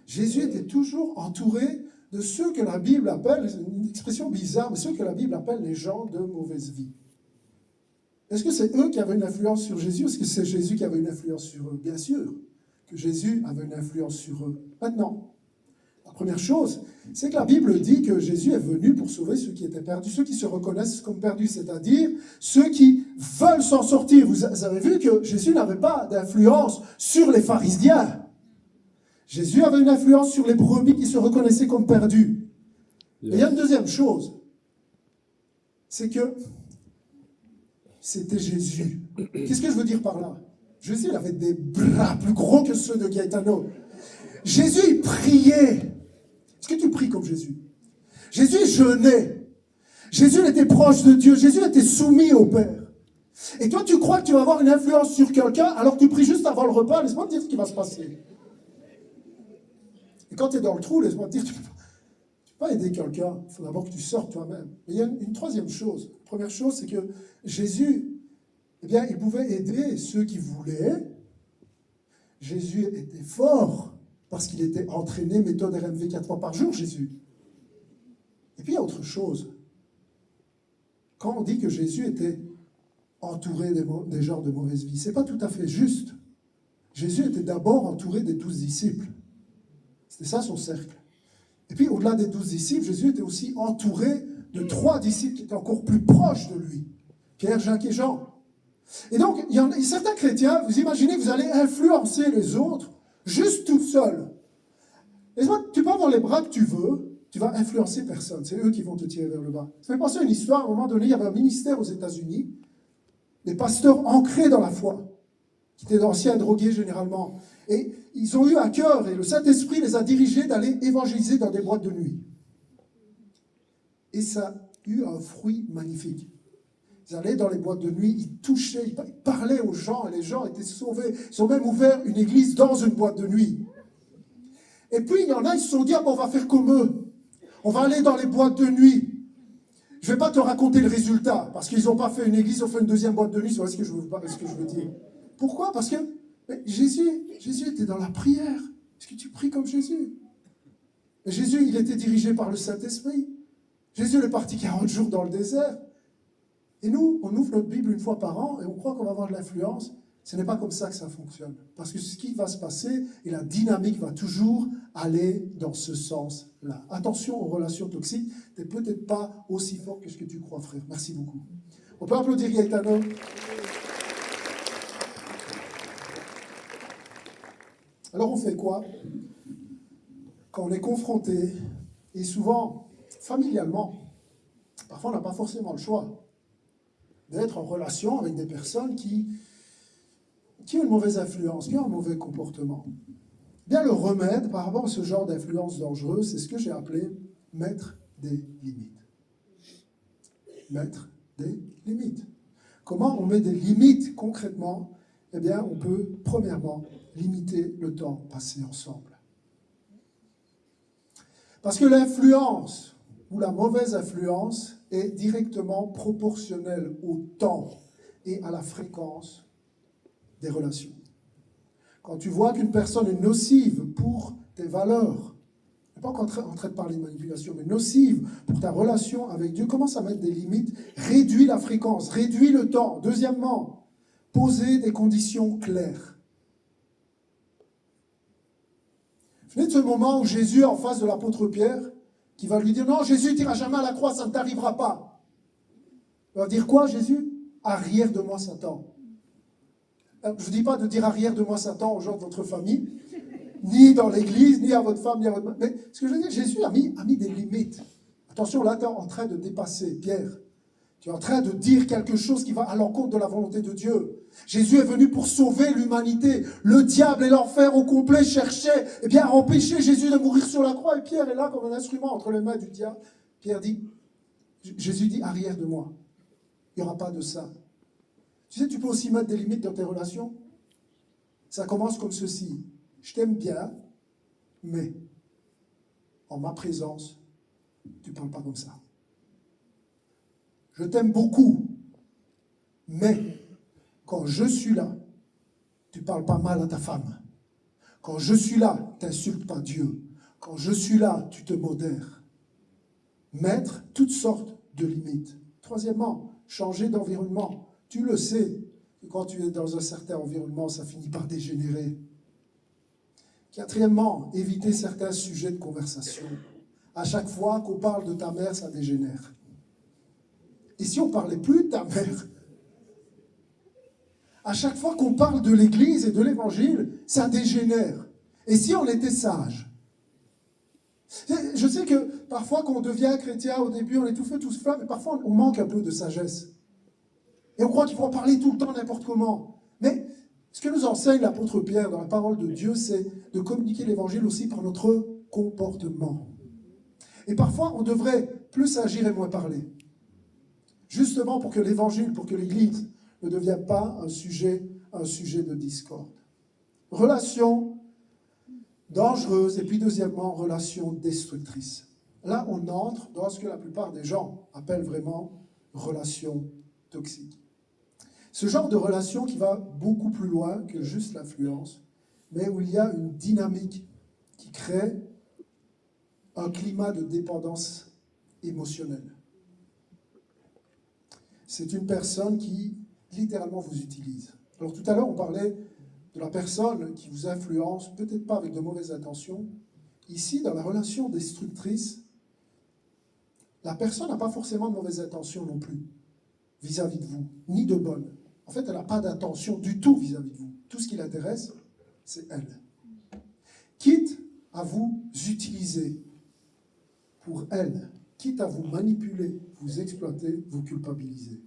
Jésus était toujours entouré de ceux que la Bible appelle, c'est une expression bizarre, mais ceux que la Bible appelle les gens de mauvaise vie. Est-ce que c'est eux qui avaient une influence sur Jésus? Est-ce que c'est Jésus qui avait une influence sur eux? Bien sûr que Jésus avait une influence sur eux. Maintenant, la première chose, c'est que la Bible dit que Jésus est venu pour sauver ceux qui étaient perdus, ceux qui se reconnaissent comme perdus, c'est-à-dire ceux qui veulent s'en sortir. Vous avez vu que Jésus n'avait pas d'influence sur les pharisiens. Jésus avait une influence sur les brebis qui se reconnaissaient comme perdus. Et il y a une deuxième chose, c'est que c'était Jésus. Qu'est-ce que je veux dire par là? Jésus, il avait des bras plus gros que ceux de Gaëtano. Jésus, il priait. Est-ce que tu pries comme Jésus? Jésus jeûnait. Jésus était proche de Dieu. Jésus était soumis au Père. Et toi, tu crois que tu vas avoir une influence sur quelqu'un alors que tu pries juste avant le repas? Laisse-moi te dire ce qui va se passer. Et quand tu es dans le trou, laisse-moi te dire, tu ne peux pas aider quelqu'un. Il faut d'abord que tu sortes toi-même. Mais il y a une troisième chose. La première chose, c'est que Jésus, eh bien, il pouvait aider ceux qui voulaient. Jésus était fort parce qu'il était entraîné, méthode RMV 4 fois par jour, Jésus. Et puis il y a autre chose. Quand on dit que Jésus était entouré des gens de mauvaise vie, ce n'est pas tout à fait juste. Jésus était d'abord entouré des 12 disciples. C'était ça son cercle. Et puis au-delà des 12 disciples, Jésus était aussi entouré de 3 disciples qui étaient encore plus proches de lui. Pierre, Jacques et Jean. Et donc, il y a certains chrétiens, vous imaginez que vous allez influencer les autres juste tout seul. Tu peux avoir les bras que tu veux, tu vas influencer personne. C'est eux qui vont te tirer vers le bas. Ça fait penser à une histoire. À un moment donné, il y avait un ministère aux États-Unis, des pasteurs ancrés dans la foi, qui étaient d'anciens drogués généralement. Et ils ont eu à cœur, et le Saint-Esprit les a dirigés d'aller évangéliser dans des boîtes de nuit. Et ça a eu un fruit magnifique. Ils allaient dans les boîtes de nuit, ils touchaient, ils parlaient aux gens, et les gens étaient sauvés. Ils ont même ouvert une église dans une boîte de nuit. Et puis, il y en a, ils se sont dit, on va faire comme eux. On va aller dans les boîtes de nuit. Je ne vais pas te raconter le résultat, parce qu'ils n'ont pas fait une église, ils ont fait une deuxième boîte de nuit, c'est ce que je veux dire. Pourquoi? Parce que Jésus était dans la prière. Est-ce que tu pries comme Jésus? Mais Jésus, il était dirigé par le Saint-Esprit. Jésus est parti 40 jours dans le désert. Et nous, on ouvre notre Bible une fois par an et on croit qu'on va avoir de l'influence. Ce n'est pas comme ça que ça fonctionne. Parce que ce qui va se passer et la dynamique va toujours aller dans ce sens-là. Attention aux relations toxiques. Tu n'es peut-être pas aussi fort que ce que tu crois, frère. Merci beaucoup. On peut applaudir Gaetano. Alors on fait quoi quand on est confronté, et souvent, familialement, parfois on n'a pas forcément le choix d'être en relation avec des personnes qui ont une mauvaise influence, qui ont un mauvais comportement. Bien, le remède par rapport à ce genre d'influence dangereuse, c'est ce que j'ai appelé mettre des limites. Mettre des limites. Comment on met des limites concrètement? Eh bien, on peut, premièrement, limiter le temps passé ensemble. Parce que l'influence, ou la mauvaise influence, est directement proportionnelle au temps et à la fréquence des relations. Quand tu vois qu'une personne est nocive pour tes valeurs, pas en train de parler de manipulation, mais nocive pour ta relation avec Dieu, commence à mettre des limites, réduis la fréquence, réduis le temps. Deuxièmement, poser des conditions claires. Venez de ce moment où Jésus est en face de l'apôtre Pierre, qui va lui dire, non, Jésus, tu n'iras jamais à la croix, ça ne t'arrivera pas. Il va dire quoi, Jésus? Arrière de moi, Satan. Je ne vous dis pas de dire arrière de moi, Satan, aux gens de votre famille, ni dans l'église, ni à votre femme, ni à votre... Mais ce que je veux dire, Jésus a mis des limites. Attention, là, tu es en train de dépasser, Pierre. Tu es en train de dire quelque chose qui va à l'encontre de la volonté de Dieu. Jésus est venu pour sauver l'humanité. Le diable et l'enfer au complet cherchaient à empêcher Jésus de mourir sur la croix. Et Pierre est là comme un instrument entre les mains du diable. Jésus dit, arrière de moi. Il n'y aura pas de ça. Tu sais, tu peux aussi mettre des limites dans tes relations. Ça commence comme ceci. Je t'aime bien, mais en ma présence, tu ne parles pas comme ça. Je t'aime beaucoup, mais quand je suis là, tu ne parles pas mal à ta femme. Quand je suis là, tu n'insultes pas Dieu. Quand je suis là, tu te modères. Mettre toutes sortes de limites. Troisièmement, changer d'environnement. Tu le sais, que quand tu es dans un certain environnement, ça finit par dégénérer. Quatrièmement, éviter certains sujets de conversation. À chaque fois qu'on parle de ta mère, ça dégénère. Et si on ne parlait plus de ta mère? À chaque fois qu'on parle de l'Église et de l'Évangile, ça dégénère. Et si on était sage? Je sais que parfois, quand on devient chrétien, au début, on est tout feu, tout flamme, mais parfois, on manque un peu de sagesse. Et on croit qu'il faut en parler tout le temps, n'importe comment. Mais ce que nous enseigne l'apôtre Pierre dans la parole de Dieu, c'est de communiquer l'Évangile aussi par notre comportement. Et parfois, on devrait plus agir et moins parler. Justement pour que l'Évangile, pour que l'Église ne devienne pas un sujet de discorde. Relation dangereuse, et puis deuxièmement, relation destructrice. Là, on entre dans ce que la plupart des gens appellent vraiment relation toxique. Ce genre de relation qui va beaucoup plus loin que juste l'influence, mais où il y a une dynamique qui crée un climat de dépendance émotionnelle. C'est une personne qui, littéralement, vous utilise. Alors tout à l'heure, on parlait de la personne qui vous influence, peut-être pas avec de mauvaises intentions. Ici, dans la relation destructrice, la personne n'a pas forcément de mauvaises intentions non plus vis-à-vis de vous, ni de bonnes. En fait, elle n'a pas d'intention du tout vis-à-vis de vous. Tout ce qui l'intéresse, c'est elle. Quitte à vous utiliser pour elle, quitte à vous manipuler, vous exploiter, vous culpabiliser.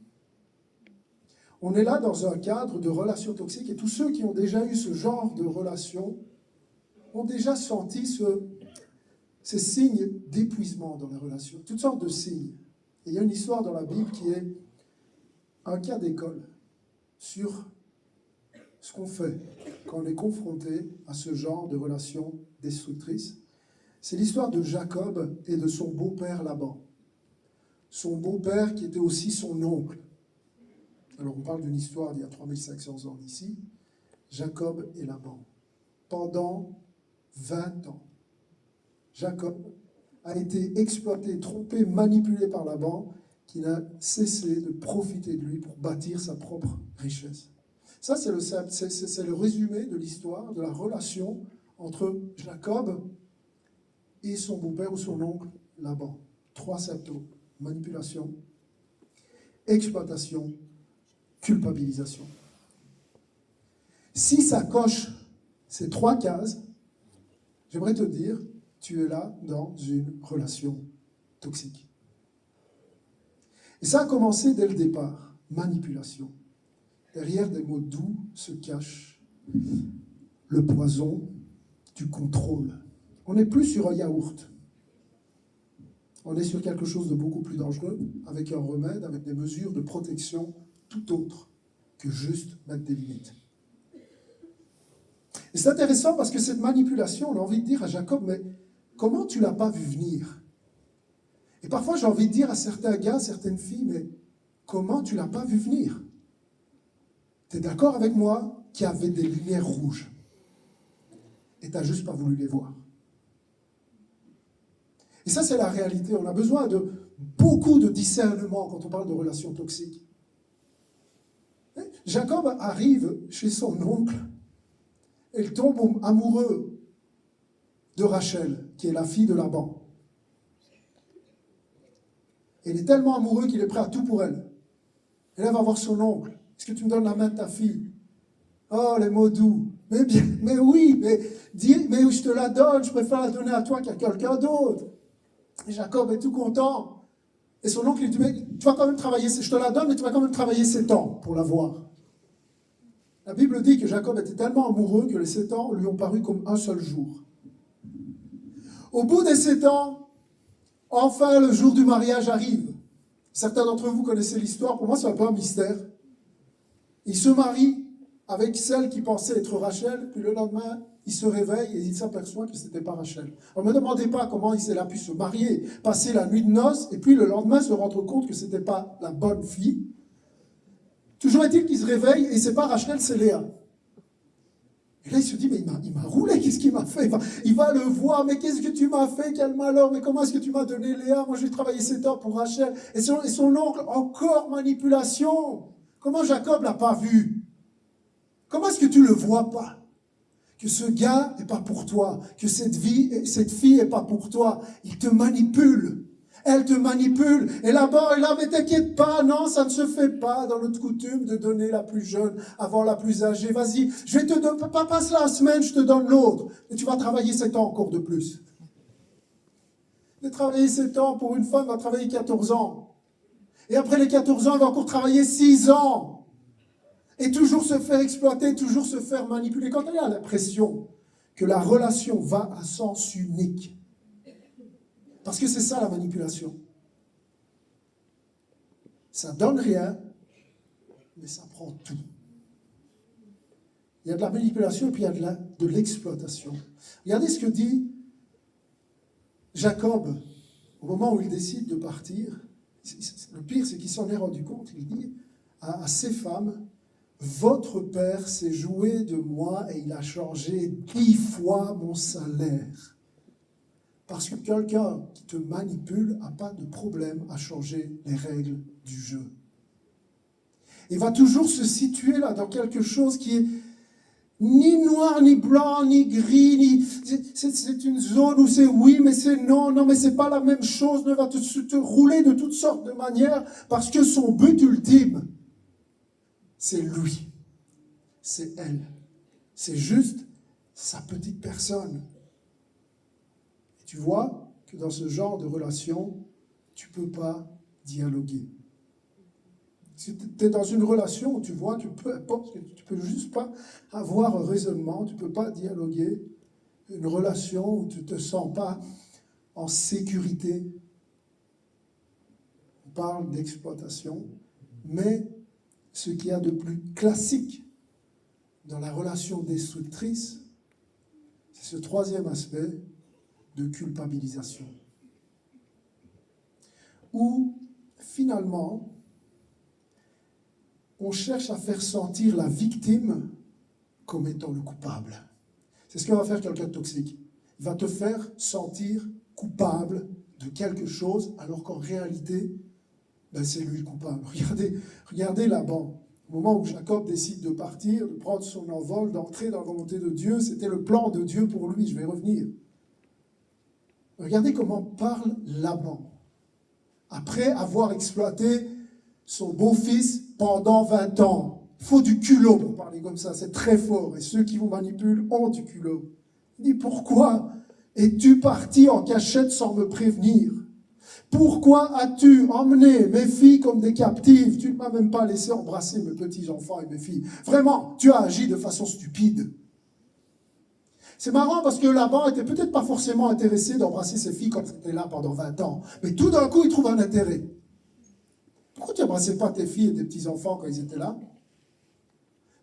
On est là dans un cadre de relations toxiques et tous ceux qui ont déjà eu ce genre de relation ont déjà senti ces signes d'épuisement dans la relation, toutes sortes de signes. Et il y a une histoire dans la Bible qui est un cas d'école sur ce qu'on fait quand on est confronté à ce genre de relation destructrice. C'est l'histoire de Jacob et de son beau-père Laban. Son beau-père qui était aussi son oncle. Alors on parle d'une histoire d'il y a 3500 ans d'ici. Jacob et Laban. Pendant 20 ans, Jacob a été exploité, trompé, manipulé par Laban, qui n'a cessé de profiter de lui pour bâtir sa propre richesse. Ça, c'est le résumé de l'histoire, de la relation entre Jacob et son beau-père ou son oncle Laban. 3 symptômes: manipulation, exploitation, culpabilisation. Si ça coche ces 3 cases, j'aimerais te dire, tu es là dans une relation toxique. Et ça a commencé dès le départ, manipulation. Derrière des mots doux se cache le poison du contrôle. On n'est plus sur un yaourt. On est sur quelque chose de beaucoup plus dangereux, avec un remède, avec des mesures de protection tout autres que juste mettre des limites. Et c'est intéressant parce que cette manipulation, on a envie de dire à Jacob, mais comment tu ne l'as pas vu venir? Et parfois j'ai envie de dire à certains gars, certaines filles, mais comment tu ne l'as pas vu venir? Tu es d'accord avec moi qu'il y avait des lumières rouges et tu n'as juste pas voulu les voir. Et ça, c'est la réalité. On a besoin de beaucoup de discernement quand on parle de relations toxiques. Jacob arrive chez son oncle et il tombe amoureux de Rachel, qui est la fille de Laban. Et il est tellement amoureux qu'il est prêt à tout pour elle. Et là, il va voir son oncle. Est-ce que tu me donnes la main de ta fille? Oh, les mots doux. Mais oui, mais je te la donne, je préfère la donner à toi qu'à quelqu'un d'autre. Et Jacob est tout content. Et son oncle lui dit, mais tu vas quand même travailler, je te la donne, mais tu vas quand même travailler 7 ans pour l'avoir. La Bible dit que Jacob était tellement amoureux que les 7 ans lui ont paru comme un seul jour. Au bout des 7 ans, enfin le jour du mariage arrive. Certains d'entre vous connaissez l'histoire, pour moi c'est un peu un mystère. Il se marie avec celle qui pensait être Rachel, puis le lendemain, il se réveille et il s'aperçoit que ce n'était pas Rachel. Alors ne me demandez pas comment il a pu se marier, passer la nuit de noces, et puis le lendemain se rendre compte que ce n'était pas la bonne fille. Toujours est-il qu'il se réveille et c'est pas Rachel, c'est Léa. Et là il se dit, mais il m'a roulé, qu'est-ce qu'il m'a fait? Il va le voir, mais qu'est-ce que tu m'as fait? Quel malheur, mais comment est-ce que tu m'as donné Léa? Moi j'ai travaillé 7 ans pour Rachel. Et son oncle, encore manipulation. Comment Jacob l'a pas vu? Comment est-ce que tu le vois pas? Que ce gars n'est pas pour toi, que cette fille n'est pas pour toi. Il te manipule. Elle te manipule. Et là-bas, mais t'inquiète pas, non, ça ne se fait pas dans notre coutume de donner la plus jeune avant la plus âgée. Vas-y, je vais te donner, pas passe la semaine, je te donne l'autre. Et tu vas travailler 7 ans encore de plus. De travailler 7 ans pour une femme, va travailler 14 ans. Et après les 14 ans, elle va encore travailler 6 ans. Et toujours se faire exploiter, toujours se faire manipuler. Quand elle a l'impression que la relation va à sens unique, parce que c'est ça la manipulation. Ça donne rien, mais ça prend tout. Il y a de la manipulation et puis il y a de l'exploitation. Regardez ce que dit Jacob au moment où il décide de partir. Le pire, c'est qu'il s'en est rendu compte. Il dit à ses femmes, votre père s'est joué de moi et il a changé 10 fois mon salaire. Parce que quelqu'un qui te manipule n'a pas de problème à changer les règles du jeu. Il va toujours se situer là dans quelque chose qui est ni noir, ni blanc, ni gris, c'est une zone où c'est oui, mais c'est non, mais c'est pas la même chose. Il va te rouler de toutes sortes de manières parce que son but ultime, c'est lui, c'est elle, c'est juste sa petite personne. Et tu vois que dans ce genre de relation, tu ne peux pas dialoguer. Si tu es dans une relation où tu vois que peu importe, tu ne peux juste pas avoir un raisonnement, tu ne peux pas dialoguer, une relation où tu ne te sens pas en sécurité. On parle d'exploitation, mais ce qu'il y a de plus classique dans la relation destructrice, c'est ce troisième aspect de culpabilisation. Où, finalement, on cherche à faire sentir la victime comme étant le coupable. C'est ce que va faire quelqu'un de toxique. va te faire sentir coupable de quelque chose, alors qu'en réalité, ben c'est lui le coupable. Regardez Laban. Au moment où Jacob décide de partir, de prendre son envol, d'entrer dans la volonté de Dieu, c'était le plan de Dieu pour lui. Je vais revenir. Regardez comment parle Laban. Après avoir exploité son beau-fils pendant 20 ans. Il faut du culot pour parler comme ça, c'est très fort. Et ceux qui vous manipulent ont du culot. Il dit, pourquoi es-tu parti en cachette sans me prévenir? Pourquoi as-tu emmené mes filles comme des captives? Tu ne m'as même pas laissé embrasser mes petits-enfants et mes filles. Vraiment, tu as agi de façon stupide. C'est marrant parce que Laban n'était peut-être pas forcément intéressé d'embrasser ses filles comme c'était là pendant 20 ans. Mais tout d'un coup, il trouve un intérêt. Pourquoi tu n'embrassais pas tes filles et tes petits-enfants quand ils étaient là?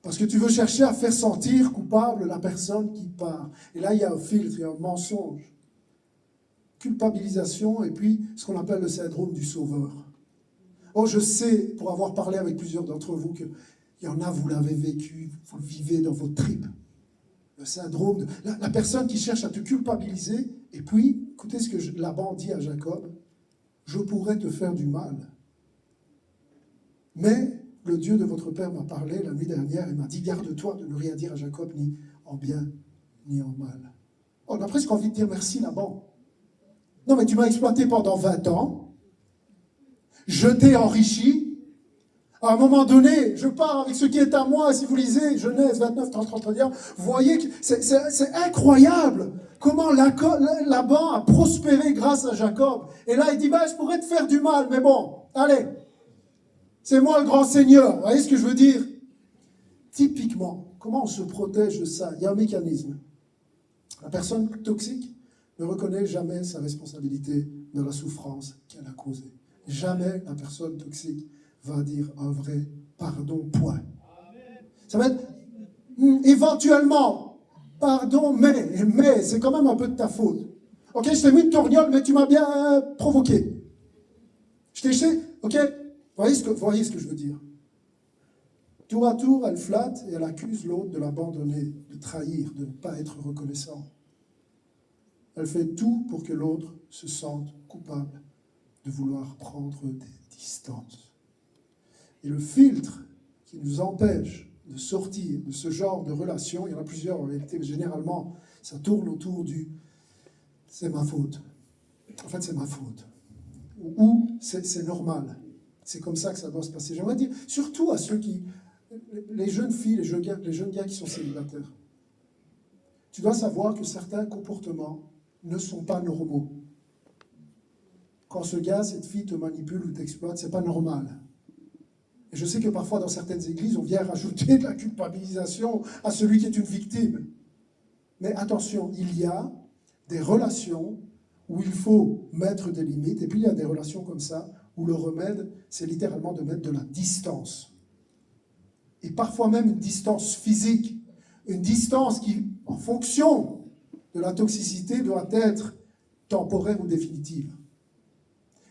Parce que tu veux chercher à faire sentir coupable la personne qui part. Et là, il y a un filtre, il y a un mensonge. Culpabilisation et puis ce qu'on appelle le syndrome du sauveur. Oh, je sais, pour avoir parlé avec plusieurs d'entre vous, qu'il y en a, vous l'avez vécu, vous le vivez dans vos tripes. Le syndrome de la personne qui cherche à te culpabiliser. Et puis, écoutez ce que Laban dit à Jacob, je pourrais te faire du mal. Mais le Dieu de votre père m'a parlé la nuit dernière et m'a dit, garde-toi de ne rien dire à Jacob, ni en bien, ni en mal. On a presque envie de dire merci Laban. Non, mais tu m'as exploité pendant 20 ans. Je t'ai enrichi. À un moment donné, je pars avec ce qui est à moi. Si vous lisez Genèse 29, 30, 31, vous voyez que c'est incroyable comment Laban a prospéré grâce à Jacob. Et là, il dit, je pourrais te faire du mal, mais bon, allez, c'est moi le grand Seigneur. Vous voyez ce que je veux dire? Typiquement, comment on se protège de ça? Il y a un mécanisme. La personne toxique ne reconnaît jamais sa responsabilité dans la souffrance qu'elle a causée. Jamais la personne toxique va dire un vrai pardon, point. Ça va être éventuellement pardon, mais c'est quand même un peu de ta faute. Ok, je t'ai mis une tourniole, mais tu m'as bien provoqué. Je t'ai jeté, ok, voyez ce que je veux dire. Tour à tour, elle flatte et elle accuse l'autre de l'abandonner, de trahir, de ne pas être reconnaissant. Elle fait tout pour que l'autre se sente coupable de vouloir prendre des distances. Et le filtre qui nous empêche de sortir de ce genre de relation, il y en a plusieurs en réalité, mais généralement, ça tourne autour du « c'est ma faute ». En fait, c'est ma faute. Ou c'est normal. C'est comme ça que ça doit se passer. J'aimerais dire, surtout à ceux qui... les jeunes filles, les jeunes gars qui sont célibataires. Tu dois savoir que certains comportements ne sont pas normaux. Quand ce gars, cette fille te manipule ou t'exploite, c'est pas normal. Et je sais que parfois dans certaines églises, on vient rajouter de la culpabilisation à celui qui est une victime. Mais attention, il y a des relations où il faut mettre des limites, et puis il y a des relations comme ça, où le remède, c'est littéralement de mettre de la distance. Et parfois même une distance physique, une distance qui, en fonction de la toxicité, doit être temporaire ou définitive.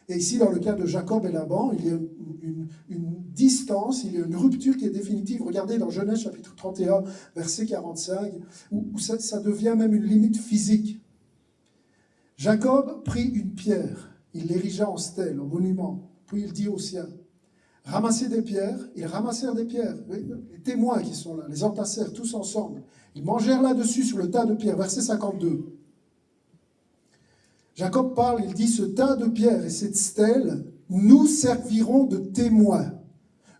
Et ici, dans le cas de Jacob et Laban, il y a une distance, il y a une rupture qui est définitive. Regardez dans Genèse chapitre 31, verset 45, où ça devient même une limite physique. Jacob prit une pierre, il l'érigea en stèle, en monument, puis il dit aux siens, ramassez des pierres, ils ramassèrent des pierres, les témoins qui sont là, les entassèrent tous ensemble. Ils mangèrent là-dessus sur le tas de pierres, verset 52. Jacob parle, il dit, ce tas de pierres et cette stèle nous serviront de témoins.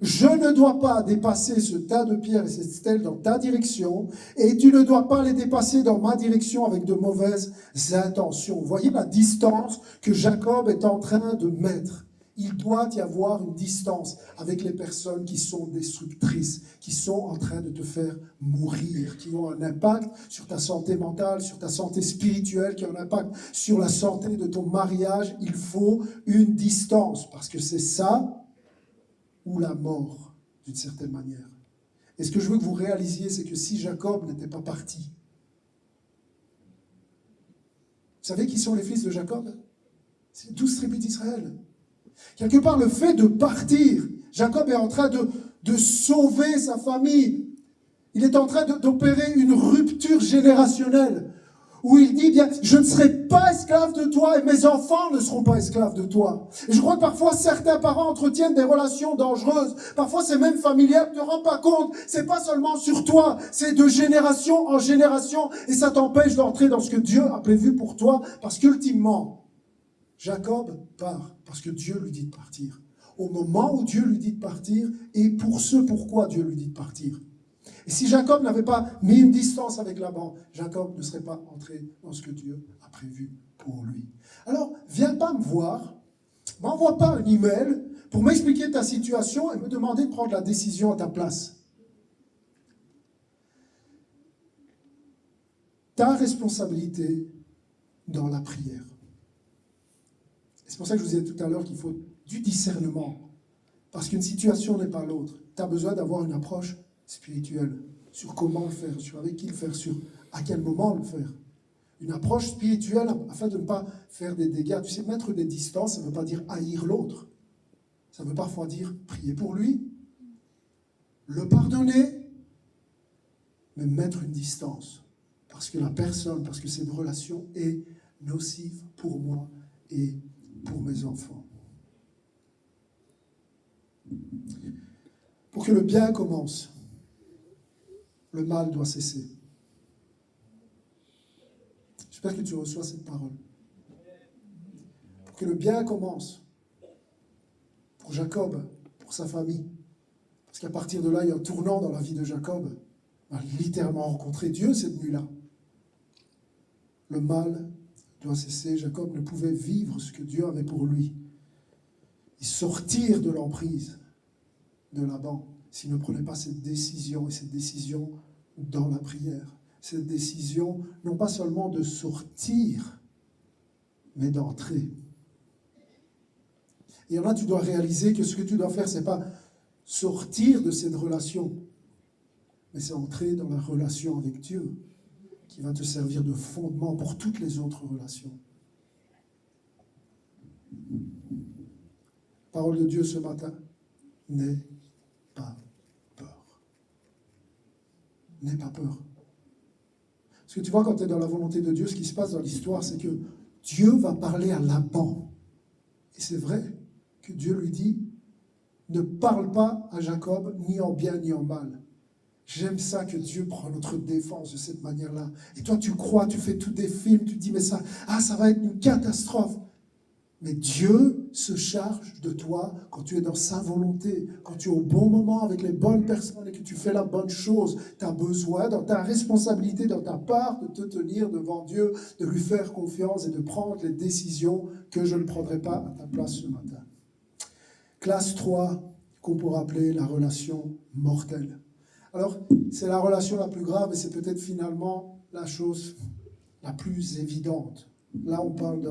Je ne dois pas dépasser ce tas de pierres et cette stèle dans ta direction, et tu ne dois pas les dépasser dans ma direction avec de mauvaises intentions. Vous voyez la distance que Jacob est en train de mettre. Il doit y avoir une distance avec les personnes qui sont destructrices, qui sont en train de te faire mourir, qui ont un impact sur ta santé mentale, sur ta santé spirituelle, qui ont un impact sur la santé de ton mariage. Il faut une distance, parce que c'est ça ou la mort, d'une certaine manière. Et ce que je veux que vous réalisiez, c'est que si Jacob n'était pas parti, vous savez qui sont les fils de Jacob? C'est 12 tribus d'Israël. Quelque part, le fait de partir, Jacob est en train de sauver sa famille. Il est en train d'opérer une rupture générationnelle où il dit bien, je ne serai pas esclave de toi et mes enfants ne seront pas esclaves de toi. Et je crois que parfois certains parents entretiennent des relations dangereuses. Parfois c'est même familial, tu ne te rends pas compte. C'est pas seulement sur toi, c'est de génération en génération et ça t'empêche d'entrer dans ce que Dieu a prévu pour toi parce qu'ultimement, Jacob part parce que Dieu lui dit de partir. Au moment où Dieu lui dit de partir et pour ce pourquoi Dieu lui dit de partir. Et si Jacob n'avait pas mis une distance avec Laban, Jacob ne serait pas entré dans ce que Dieu a prévu pour lui. Alors, viens pas me voir, m'envoie pas un email pour m'expliquer ta situation et me demander de prendre la décision à ta place. Ta responsabilité dans la prière. Et c'est pour ça que je vous disais tout à l'heure qu'il faut du discernement. Parce qu'une situation n'est pas l'autre. Tu as besoin d'avoir une approche spirituelle sur comment le faire, sur avec qui le faire, sur à quel moment le faire. Une approche spirituelle afin de ne pas faire des dégâts. Tu sais, mettre des distances, ça ne veut pas dire haïr l'autre. Ça veut parfois dire prier pour lui, le pardonner, mais mettre une distance. Parce que la personne, parce que cette relation est nocive pour moi et pour mes enfants. Pour que le bien commence, le mal doit cesser. J'espère que tu reçois cette parole. Pour que le bien commence, pour Jacob, pour sa famille, parce qu'à partir de là, il y a un tournant dans la vie de Jacob. Il a littéralement rencontré Dieu cette nuit-là. Le mal doit cesser. Jacob ne pouvait vivre ce que Dieu avait pour lui. Et sortir de l'emprise de Laban s'il ne prenait pas cette décision, et cette décision dans la prière. Cette décision, non pas seulement de sortir, mais d'entrer. Et là, tu dois réaliser que ce que tu dois faire, ce n'est pas sortir de cette relation, mais c'est entrer dans la relation avec Dieu qui va te servir de fondement pour toutes les autres relations. Parole de Dieu ce matin, n'aie pas peur. N'aie pas peur. Parce que tu vois, quand tu es dans la volonté de Dieu, ce qui se passe dans l'histoire, c'est que Dieu va parler à Laban. Et c'est vrai que Dieu lui dit, ne parle pas à Jacob, ni en bien ni en mal. J'aime ça que Dieu prend notre défense de cette manière-là. Et toi, tu crois, tu fais tous des films, tu te dis, mais ça va être une catastrophe. Mais Dieu se charge de toi quand tu es dans sa volonté, quand tu es au bon moment avec les bonnes personnes et que tu fais la bonne chose. Tu as besoin, dans ta responsabilité, dans ta part, de te tenir devant Dieu, de lui faire confiance et de prendre les décisions que je ne prendrai pas à ta place ce matin. Classe 3, qu'on pourrait appeler la relation mortelle. Alors, c'est la relation la plus grave et c'est peut-être finalement la chose la plus évidente. Là, on parle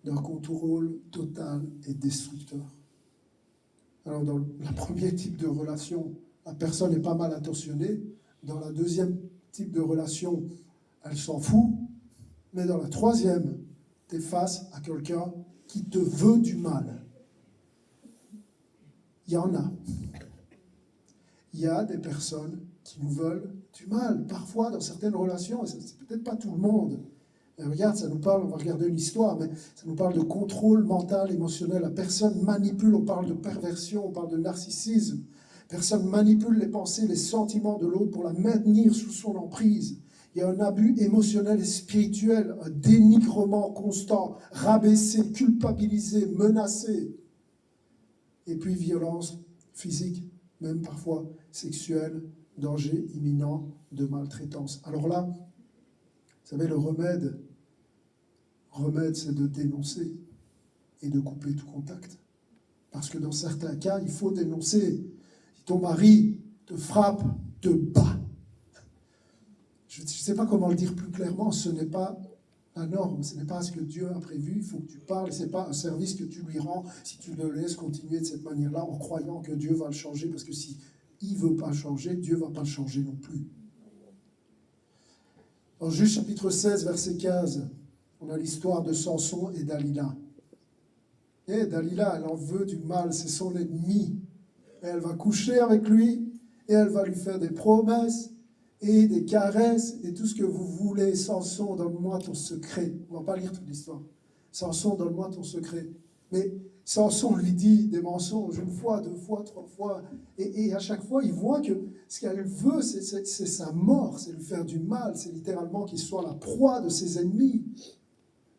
d'un contrôle total et destructeur. Alors, dans le premier type de relation, la personne est pas mal intentionnée. Dans la deuxième type de relation, elle s'en fout. Mais dans la troisième, tu es face à quelqu'un qui te veut du mal. Il y en a. Il y a des personnes qui nous veulent du mal. Parfois, dans certaines relations, et c'est peut-être pas tout le monde. Et regarde, ça nous parle, on va regarder une histoire, mais ça nous parle de contrôle mental, émotionnel. La personne manipule, on parle de perversion, on parle de narcissisme. La personne manipule les pensées, les sentiments de l'autre pour la maintenir sous son emprise. Il y a un abus émotionnel et spirituel, un dénigrement constant, rabaissé, culpabilisé, menacé. Et puis violence physique, même parfois sexuelle, danger imminent de maltraitance. Alors là, vous savez, le remède, c'est de dénoncer et de couper tout contact. Parce que dans certains cas, il faut dénoncer. Si ton mari te frappe, te bat. Je ne sais pas comment le dire plus clairement, ce n'est pas la norme, ce n'est pas ce que Dieu a prévu, il faut que tu parles, ce n'est pas un service que tu lui rends si tu le laisses continuer de cette manière-là en croyant que Dieu va le changer, parce que si il ne veut pas changer, Dieu ne va pas le changer non plus. En Juge chapitre 16, verset 15, on a l'histoire de Samson et Dalila. Et Dalila, elle en veut du mal, c'est son ennemi. Et elle va coucher avec lui, et elle va lui faire des promesses, et des caresses et tout ce que vous voulez. Samson, donne-moi ton secret. On ne va pas lire toute l'histoire. Samson, donne-moi ton secret. Mais Samson lui dit des mensonges une fois, 2 fois, 3 fois. Et à chaque fois, il voit que ce qu'elle veut, c'est sa mort, c'est lui faire du mal. C'est littéralement qu'il soit la proie de ses ennemis.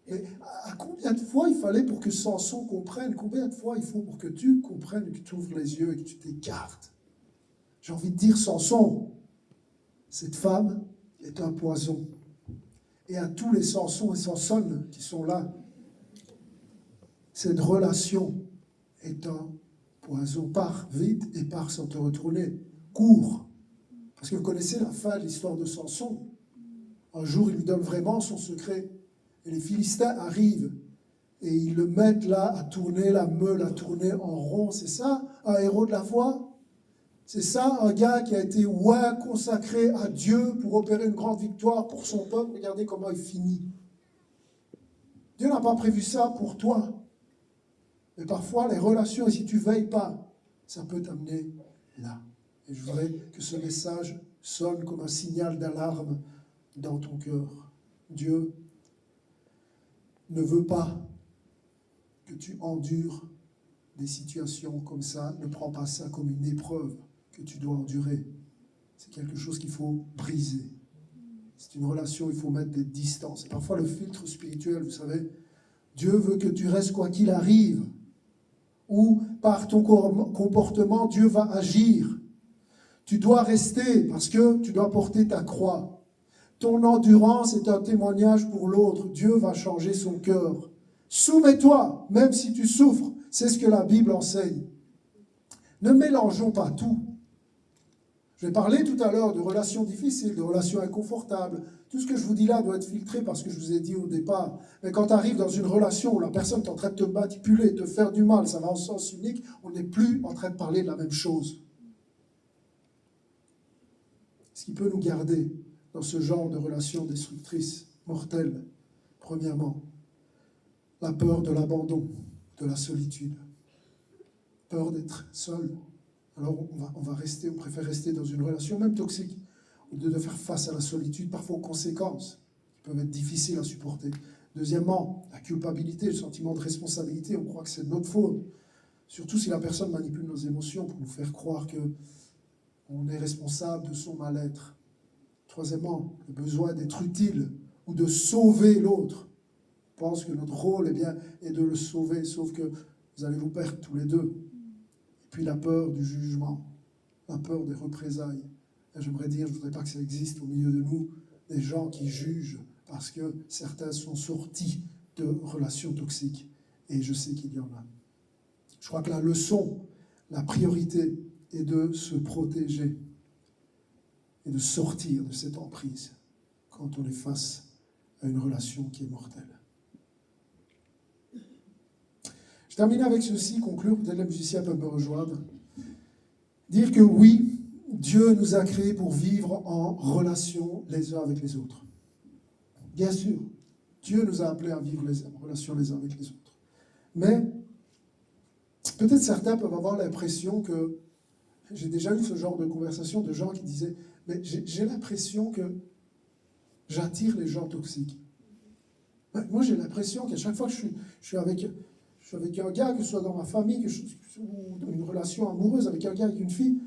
Et à combien de fois il fallait pour que Samson comprenne? Combien de fois il faut pour que tu comprennes, que tu ouvres les yeux et que tu t'écartes? J'ai envie de dire, Samson, cette femme est un poison. Et à tous les Samsons et Samsones qui sont là, cette relation est un poison. Pars vite et pars sans te retourner. Cours. Parce que vous connaissez la fin de l'histoire de Samson. Un jour, il lui donne vraiment son secret. Et les Philistins arrivent et ils le mettent là à tourner la meule, à tourner en rond. C'est ça, un héros de la foi? C'est ça, un gars qui a été consacré à Dieu pour opérer une grande victoire pour son peuple? Regardez comment il finit. Dieu n'a pas prévu ça pour toi. Mais parfois, les relations, et si tu ne veilles pas, ça peut t'amener là. Et je voudrais que ce message sonne comme un signal d'alarme dans ton cœur. Dieu ne veut pas que tu endures des situations comme ça. Ne prends pas ça comme une épreuve que tu dois endurer. C'est quelque chose qu'il faut briser. C'est une relation, il faut mettre des distances. Et parfois, le filtre spirituel, vous savez, Dieu veut que tu restes quoi qu'il arrive. Ou par ton comportement, Dieu va agir. Tu dois rester parce que tu dois porter ta croix. Ton endurance est un témoignage pour l'autre. Dieu va changer son cœur. Soumets-toi, même si tu souffres. C'est ce que la Bible enseigne. Ne mélangeons pas tout. Je vais parler tout à l'heure de relations difficiles, de relations inconfortables. Tout ce que je vous dis là doit être filtré parce que je vous ai dit au départ. Mais quand tu arrives dans une relation où la personne est en train de te manipuler, te faire du mal, ça va en sens unique, on n'est plus en train de parler de la même chose. Ce qui peut nous garder dans ce genre de relations destructrices, mortelles, premièrement, la peur de l'abandon, de la solitude. Peur d'être seul. Alors on préfère rester dans une relation même toxique, au lieu de faire face à la solitude, parfois aux conséquences qui peuvent être difficiles à supporter. Deuxièmement, la culpabilité, le sentiment de responsabilité, on croit que c'est de notre faute. Surtout si la personne manipule nos émotions pour nous faire croire qu'on est responsable de son mal-être. Troisièmement, le besoin d'être utile ou de sauver l'autre. On pense que notre rôle est de le sauver, sauf que vous allez vous perdre tous les deux. Puis la peur du jugement, la peur des représailles. Et j'aimerais dire, je ne voudrais pas que ça existe au milieu de nous, des gens qui jugent parce que certains sont sortis de relations toxiques. Et je sais qu'il y en a. Je crois que la leçon, la priorité est de se protéger et de sortir de cette emprise quand on est face à une relation qui est mortelle. Je termine avec ceci, conclure, peut-être les musiciens peuvent me rejoindre. Dire que oui, Dieu nous a créés pour vivre en relation les uns avec les autres. Bien sûr, Dieu nous a appelés à vivre en relation les uns avec les autres. Mais peut-être certains peuvent avoir l'impression que, j'ai déjà eu ce genre de conversation de gens qui disaient, mais j'ai l'impression que j'attire les gens toxiques. Moi, j'ai l'impression qu'à chaque fois que je suis avec un gars, que ce soit dans ma famille, ou dans une relation amoureuse avec un gars, avec une fille,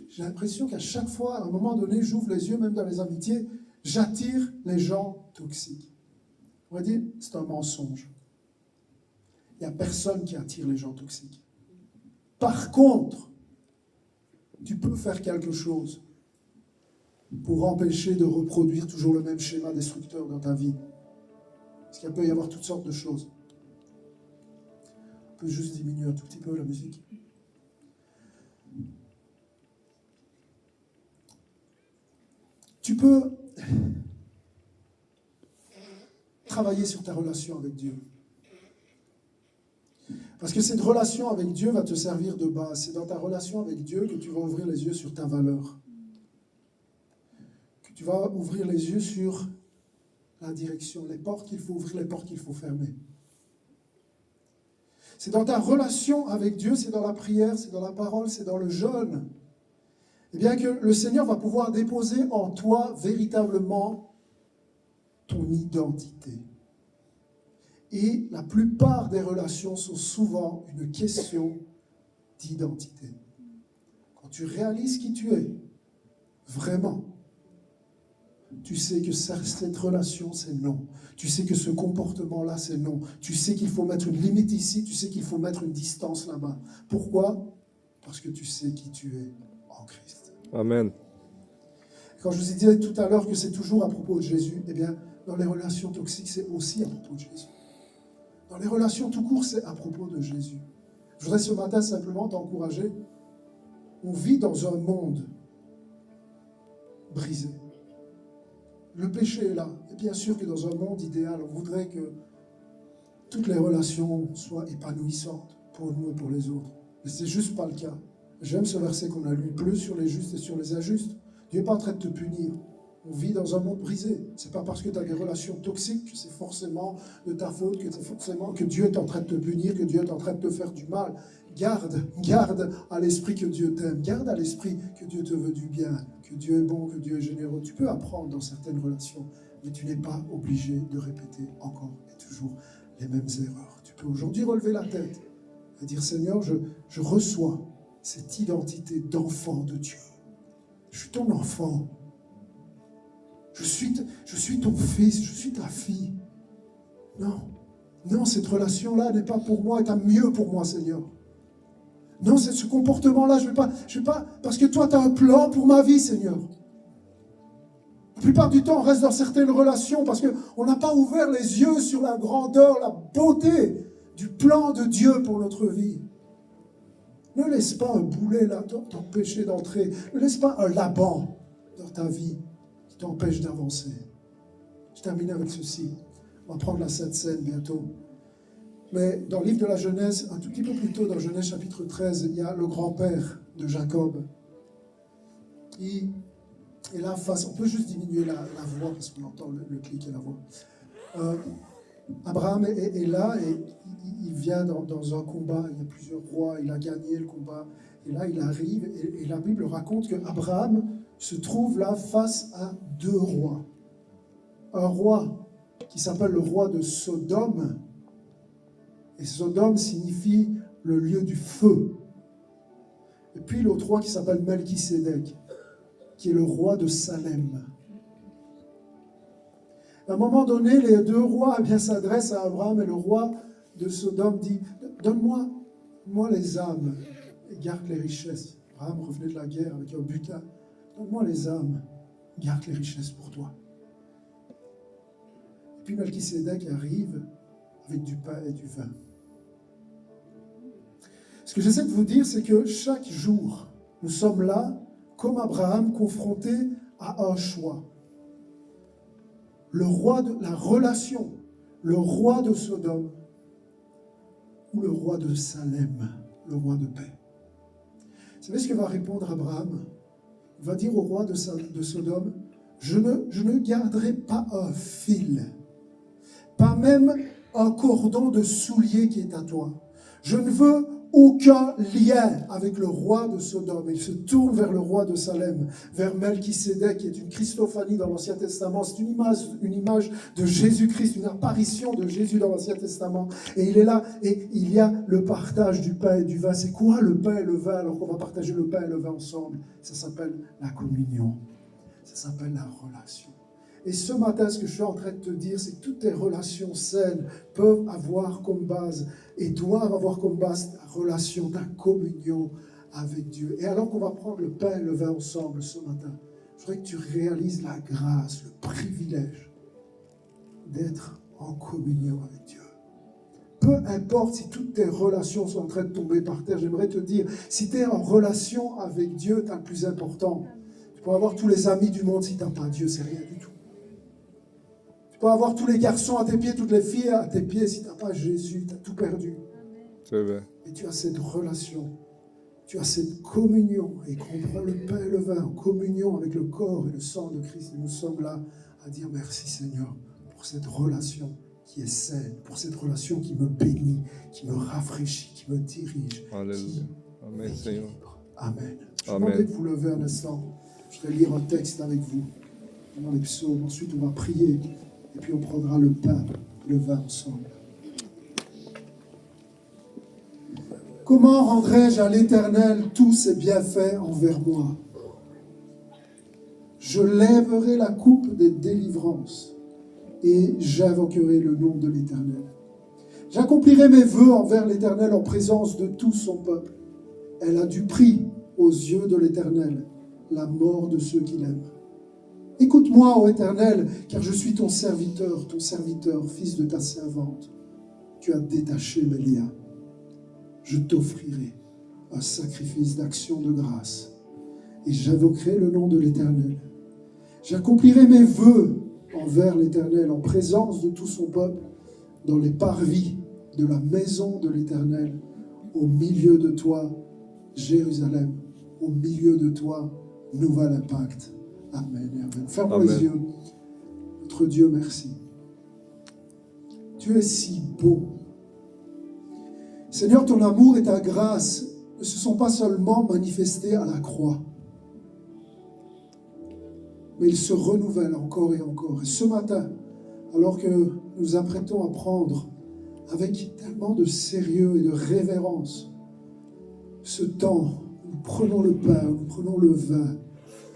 j'ai l'impression qu'à chaque fois, à un moment donné, j'ouvre les yeux, même dans les amitiés, j'attire les gens toxiques. On va dire, c'est un mensonge. Il n'y a personne qui attire les gens toxiques. Par contre, tu peux faire quelque chose pour empêcher de reproduire toujours le même schéma destructeur dans ta vie. Parce qu'il peut y avoir toutes sortes de choses. On peut juste diminuer un tout petit peu la musique. Tu peux travailler sur ta relation avec Dieu. Parce que cette relation avec Dieu va te servir de base. C'est dans ta relation avec Dieu que tu vas ouvrir les yeux sur ta valeur. Que tu vas ouvrir les yeux sur la direction, les portes qu'il faut ouvrir, les portes qu'il faut fermer. C'est dans ta relation avec Dieu, c'est dans la prière, c'est dans la parole, c'est dans le jeûne. eh bien que le Seigneur va pouvoir déposer en toi véritablement ton identité. Et la plupart des relations sont souvent une question d'identité. Quand tu réalises qui tu es, vraiment, tu sais que cette relation, c'est non. Tu sais que ce comportement-là, c'est non. Tu sais qu'il faut mettre une limite ici, tu sais qu'il faut mettre une distance là-bas. Pourquoi? Parce que tu sais qui tu es en Christ. Amen. Quand je vous ai dit tout à l'heure que c'est toujours à propos de Jésus, eh bien, dans les relations toxiques, c'est aussi à propos de Jésus. Dans les relations tout court, c'est à propos de Jésus. Je voudrais ce matin simplement t'encourager. On vit dans un monde brisé. Le péché est là. Et bien sûr que dans un monde idéal, on voudrait que toutes les relations soient épanouissantes pour nous et pour les autres. Mais ce n'est juste pas le cas. J'aime ce verset qu'on a lu. Il pleut sur les justes et sur les injustes. Dieu n'est pas en train de te punir. On vit dans un monde brisé. Ce n'est pas parce que tu as des relations toxiques que c'est forcément de ta faute, que c'est forcément que Dieu est en train de te punir, que Dieu est en train de te faire du mal. Garde à l'esprit que Dieu t'aime. Garde à l'esprit que Dieu te veut du bien, que Dieu est bon, que Dieu est généreux. Tu peux apprendre dans certaines relations, mais tu n'es pas obligé de répéter encore et toujours les mêmes erreurs. Tu peux aujourd'hui relever la tête et dire, Seigneur, je reçois cette identité d'enfant de Dieu. Je suis ton enfant. Je suis ton fils, je suis ta fille. Non, cette relation-là n'est pas pour moi, est à mieux pour moi, Seigneur. Non, ce comportement-là, je vais pas, parce que toi, tu as un plan pour ma vie, Seigneur. La plupart du temps, on reste dans certaines relations parce qu'on n'a pas ouvert les yeux sur la grandeur, la beauté du plan de Dieu pour notre vie. Ne laisse pas un boulet là t'empêcher d'entrer. Ne laisse pas un Laban dans ta vie qui t'empêche d'avancer. Je termine avec ceci. On va prendre la Sainte Seine bientôt. Mais dans le livre de la Genèse, un tout petit peu plus tôt, dans Genèse chapitre 13, il y a le grand-père de Jacob. Et là, on peut juste diminuer la voix parce qu'on entend le clic et la voix. Abraham est là et il vient dans un combat. Il y a plusieurs rois, il a gagné le combat. Et là, il arrive et la Bible raconte qu'Abraham se trouve là face à deux rois. Un roi qui s'appelle le roi de Sodome. Et Sodome signifie le lieu du feu. Et puis l'autre roi qui s'appelle Melchisédek, qui est le roi de Salem. À un moment donné, les deux rois s'adressent à Abraham et le roi de Sodome dit « Donne-moi les âmes et garde les richesses. » Abraham revenait de la guerre avec un butin. « Donne-moi les âmes, garde les richesses pour toi. » Et puis Melchisédek arrive avec du pain et du vin. Ce que j'essaie de vous dire, c'est que chaque jour, nous sommes là, comme Abraham, confrontés à un choix. Le roi de la relation, le roi de Sodome ou le roi de Salem, le roi de paix. Vous savez ce que va répondre Abraham? Il va dire au roi de Sodome, je ne garderai pas un fil, pas même un cordon de soulier qui est à toi. Je ne veux aucun lien avec le roi de Sodome. Il se tourne vers le roi de Salem, vers Melchisédek, qui est une Christophanie dans l'Ancien Testament. C'est une image de Jésus-Christ, une apparition de Jésus dans l'Ancien Testament. Et il est là, et il y a le partage du pain et du vin. C'est quoi le pain et le vin alors qu'on va partager le pain et le vin ensemble? Ça s'appelle la communion. Ça s'appelle la relation. Et ce matin, ce que je suis en train de te dire, c'est que toutes tes relations saines peuvent avoir comme base et doivent avoir comme base ta relation, ta communion avec Dieu. Et alors qu'on va prendre le pain et le vin ensemble ce matin, je voudrais que tu réalises la grâce, le privilège d'être en communion avec Dieu. Peu importe si toutes tes relations sont en train de tomber par terre, j'aimerais te dire, si tu es en relation avec Dieu, tu as le plus important. Tu peux avoir tous les amis du monde, si tu n'as pas Dieu, c'est rien du tout. Tu peux avoir tous les garçons à tes pieds, toutes les filles à tes pieds. Si tu n'as pas Jésus, tu as tout perdu. C'est vrai. Et tu as cette relation, tu as cette communion. Et qu'on prend le pain et le vin en communion avec le corps et le sang de Christ. Et nous sommes là à dire merci Seigneur pour cette relation qui est saine, pour cette relation qui me bénit, qui me rafraîchit, qui me dirige. Alléluia. Amen, Seigneur. Amen. Je vais demander de vous lever un instant. Je vais lire un texte avec vous dans les psaumes. Ensuite, on va prier et puis on prendra le pain et le vin ensemble. Comment rendrai-je à l'Éternel tous ses bienfaits envers moi? Je lèverai la coupe des délivrances et j'invoquerai le nom de l'Éternel. J'accomplirai mes vœux envers l'Éternel en présence de tout son peuple. Elle a du prix aux yeux de l'Éternel, la mort de ceux qui l'aiment. Écoute-moi, ô Éternel, car je suis ton serviteur, fils de ta servante. Tu as détaché mes liens. Je t'offrirai un sacrifice d'action de grâce et j'invoquerai le nom de l'Éternel. J'accomplirai mes vœux envers l'Éternel en présence de tout son peuple dans les parvis de la maison de l'Éternel, au milieu de toi, Jérusalem, au milieu de toi, Nouvel Impact. Amen et amen. Ferme les yeux. Notre Dieu, merci. Tu es si beau. Seigneur, ton amour et ta grâce ne se sont pas seulement manifestés à la croix, mais ils se renouvellent encore et encore. Et ce matin, alors que nous nous apprêtons à prendre avec tellement de sérieux et de révérence ce temps, nous prenons le pain, nous prenons le vin,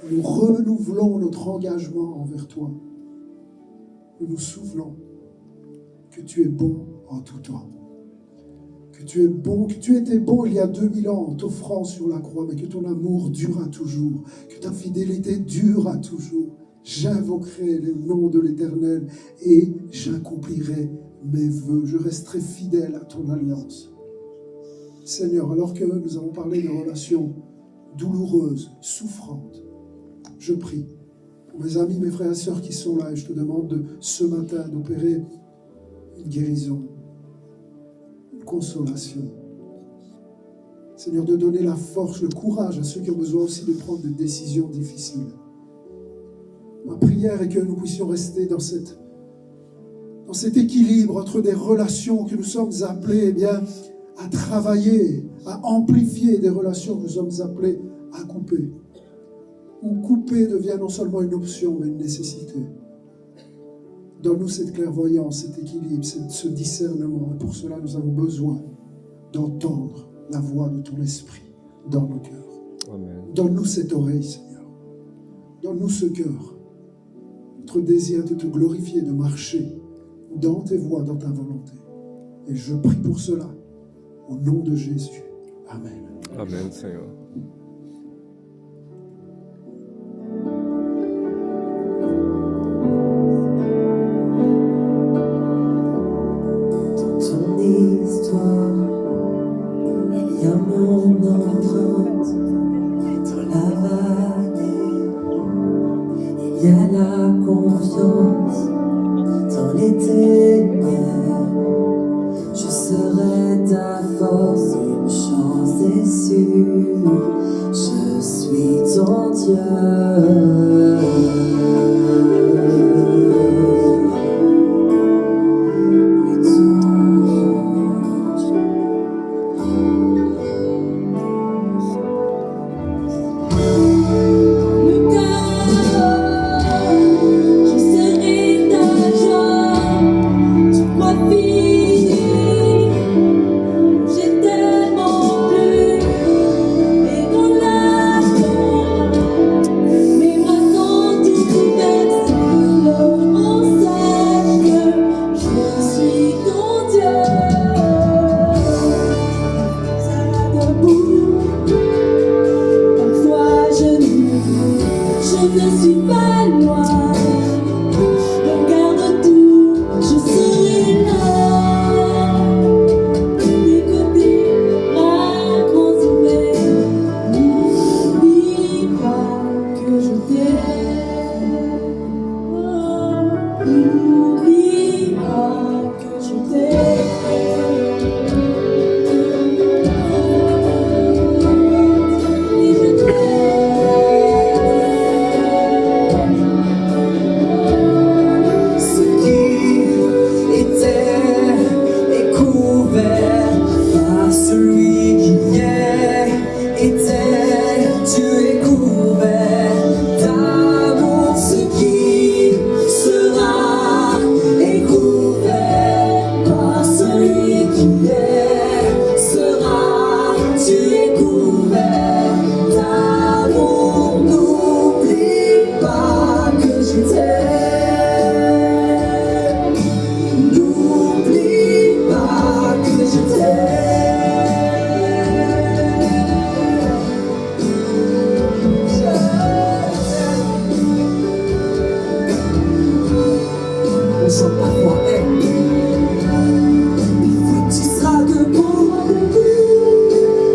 nous renouvelons notre engagement envers toi. Nous nous souvenons que tu es bon en tout temps. Que tu es bon, que tu étais bon il y a 2000 ans en t'offrant sur la croix, mais que ton amour durera toujours, que ta fidélité durera toujours. J'invoquerai le nom de l'Éternel et j'accomplirai mes vœux. Je resterai fidèle à ton alliance. Seigneur, alors que nous avons parlé de relations douloureuses, souffrantes, je prie pour mes amis, mes frères et sœurs qui sont là et je te demande ce matin d'opérer une guérison, une consolation. Seigneur, de donner la force, le courage à ceux qui ont besoin aussi de prendre des décisions difficiles. Ma prière est que nous puissions rester dans cet équilibre entre des relations que nous sommes appelés à travailler, à amplifier, des relations que nous sommes appelés à couper. Où couper devient non seulement une option, mais une nécessité. Donne-nous cette clairvoyance, cet équilibre, ce discernement. Et pour cela, nous avons besoin d'entendre la voix de ton esprit dans nos cœurs. Amen. Donne-nous cette oreille, Seigneur. Donne-nous ce cœur. Notre désir de te glorifier, de marcher dans tes voies, dans ta volonté. Et je prie pour cela, au nom de Jésus. Amen. Amen, Seigneur. Dans ton histoire, il y a mon empreinte. Dans la vallée, il y a la confiance. Dans les ténèbres, je serai ta force, une chance est sûre. Je suis ton Dieu. je t'aime. N'oublie pas que je t'aime. On chante parfois, parfois tu seras debout,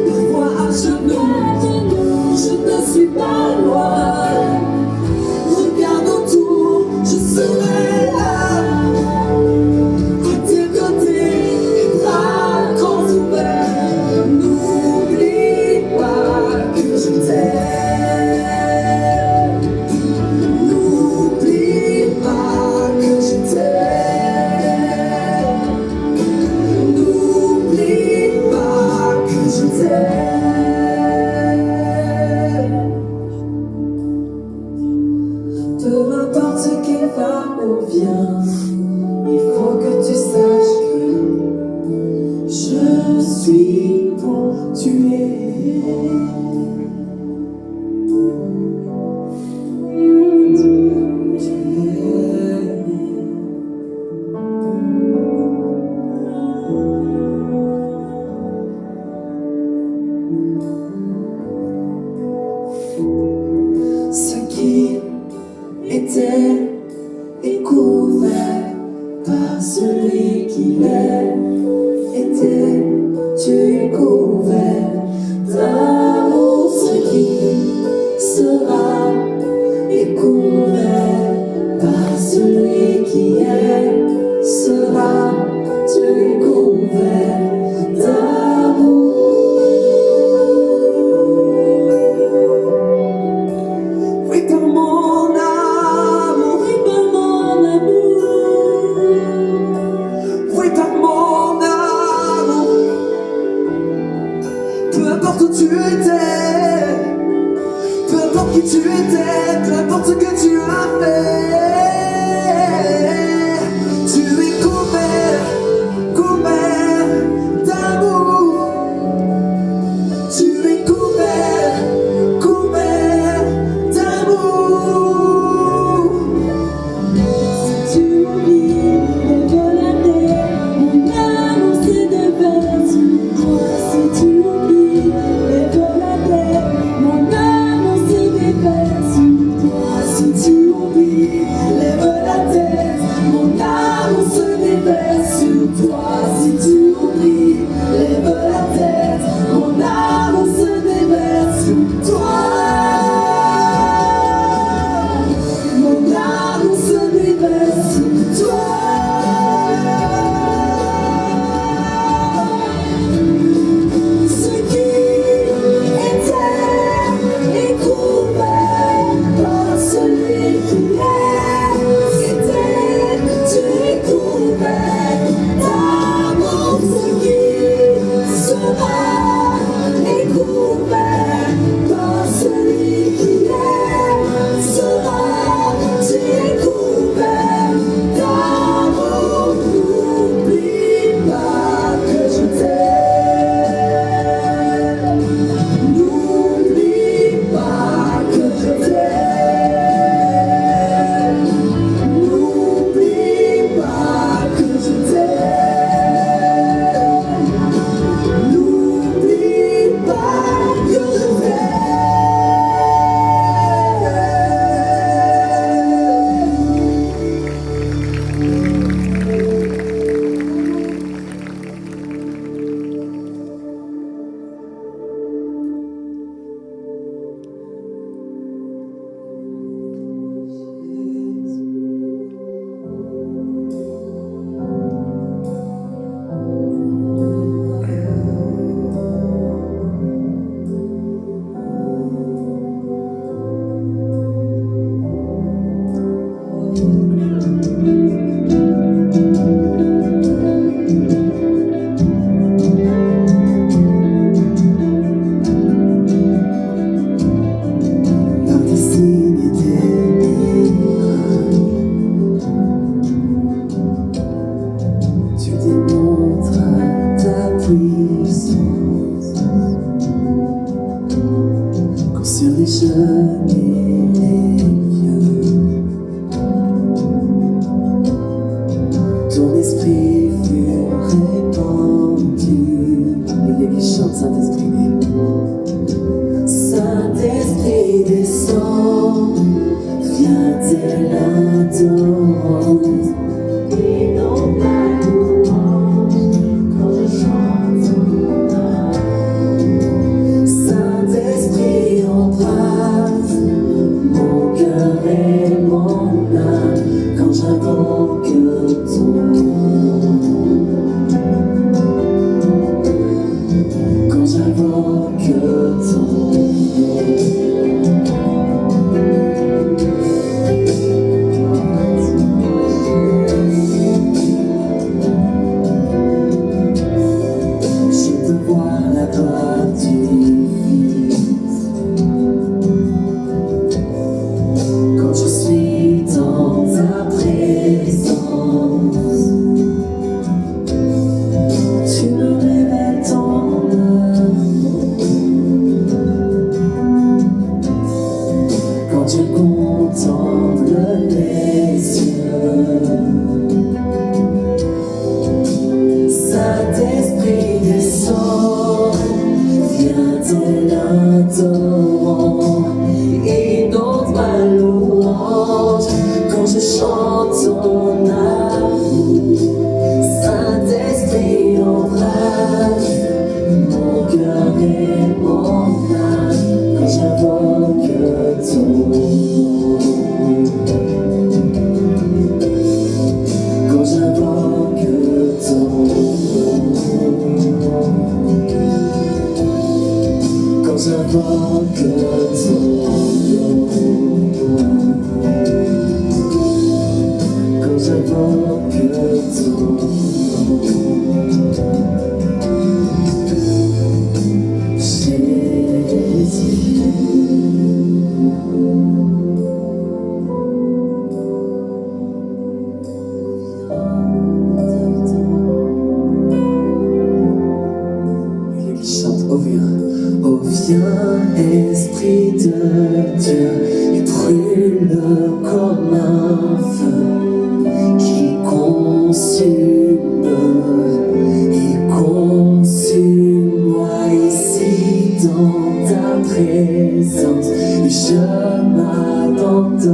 parfois à genoux, je ne suis pas loin. Regarde autour, je serai là, à tes côtés, bras grands ouverts. N'oublie pas que je t'aime. N'oublie pas que je t'aime. N'oublie pas que je t'aime. Peu importe ce qu'il va ou vient, il faut que tu saches que je suis ton tu es. Ce qui était est couvert par celui qui est. Était, tu es couvert d'amour. Ce qui sera est couvert par celui qui est. Sera, tu es couvert d'amour. Oui, par mon amour, oui, par mon amour, oui, par mon amour. Peu importe où tu étais, peu importe qui tu étais, peu importe ce que tu as fait, tu es couvert, couvert d'amour. Tu es couvert, couvert d'amour. Si tu oublies les volontés, mon amour se déverse sur toi. Si tu oublies les volontés, mon amour se déverse sur toi. Si tu oublies les volontés, mon amour se déverse sur toi. Si tu oublies les volontés, mon amour se déverse sur toi. Mon amour se déverse sur toi. Ce qui était est couvert par celui qui est. Était, tu es couvert d'amour. Ce qui sera est couvert par celui qui est. Sera, tu es couvert d'amour. N'oublie pas que je t'aime. N'oublie pas que je t'aime. N'oublie pas que je t'aime. N'oublie pas que je t'aime. Par tes signes et tes miracles, tu démontres ta puissance. Quand sur les jeunes et les vieux, et mon âme quand j'invoque ton nom. Quand j'invoque ton nom. Quand je suis dans ta présence, tu me révèles ton amour. Quand je contemple les cieux, Saint-Esprit descend, viens tel un torrent, inonde ma louange quand je chante ton amour. Saint-Esprit embrase mon cœur et mon âme quand j'invoque ton nom. Quand j'invoque ton nom. Quand j'invoque ton nom. Quand j'invoque ton nom. Oh viens, Esprit de Dieu, et brûle comme un feu qui consume-moi ici dans ta présence. Et je m'abandonne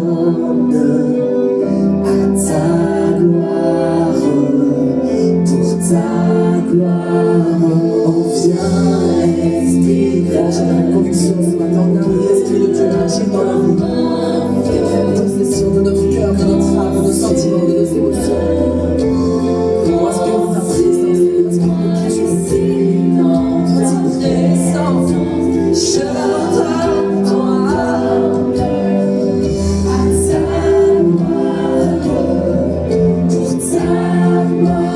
à ta gloire, pour ta gloire. Oh viens, Esprit de Dieu. J'ai la conviction ce matin que l'Esprit de Dieu agit dans la vie. Qu'il prenne possession de notre cœur, de notre âme, de nos sentiments, de nos émotions. Inspire ta présence, inspire qui tu es. Dans ta présence, je m'adore à ta gloire, pour ta gloire.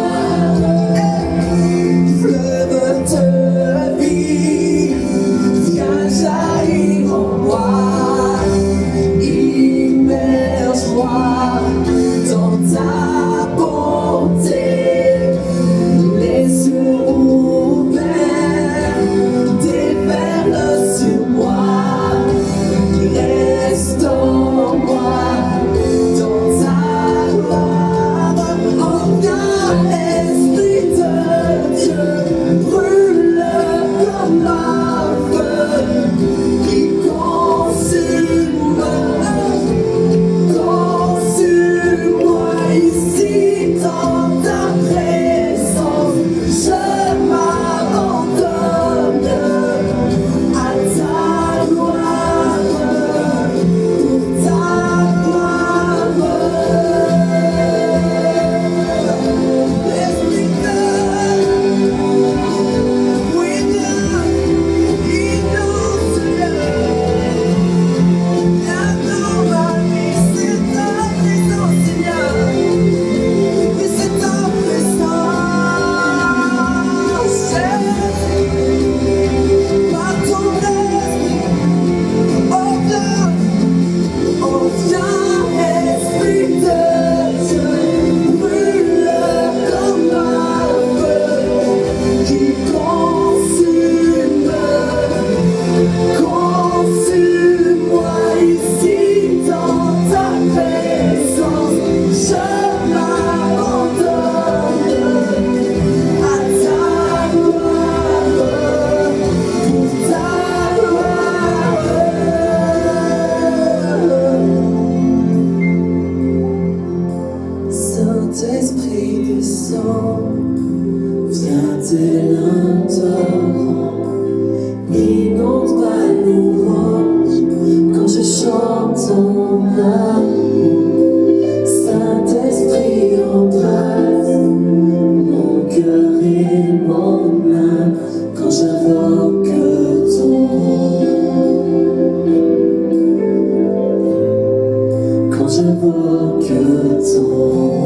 j'invoque ton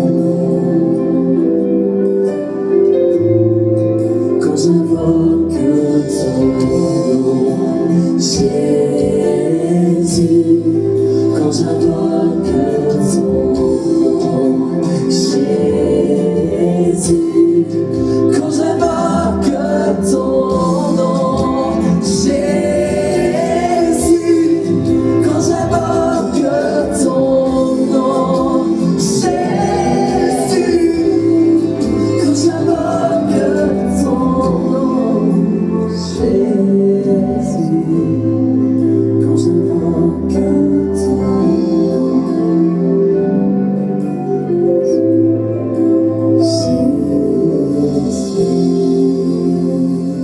nom, quand j'invoque ton nom, Jésus, quand j'invoque ton nom, Jésus, quand j'invoque ton nom, Jésus, quand j'invoque ton nom, Jésus, quand j'invoque ton nom, Jésus, quand j'invoque ton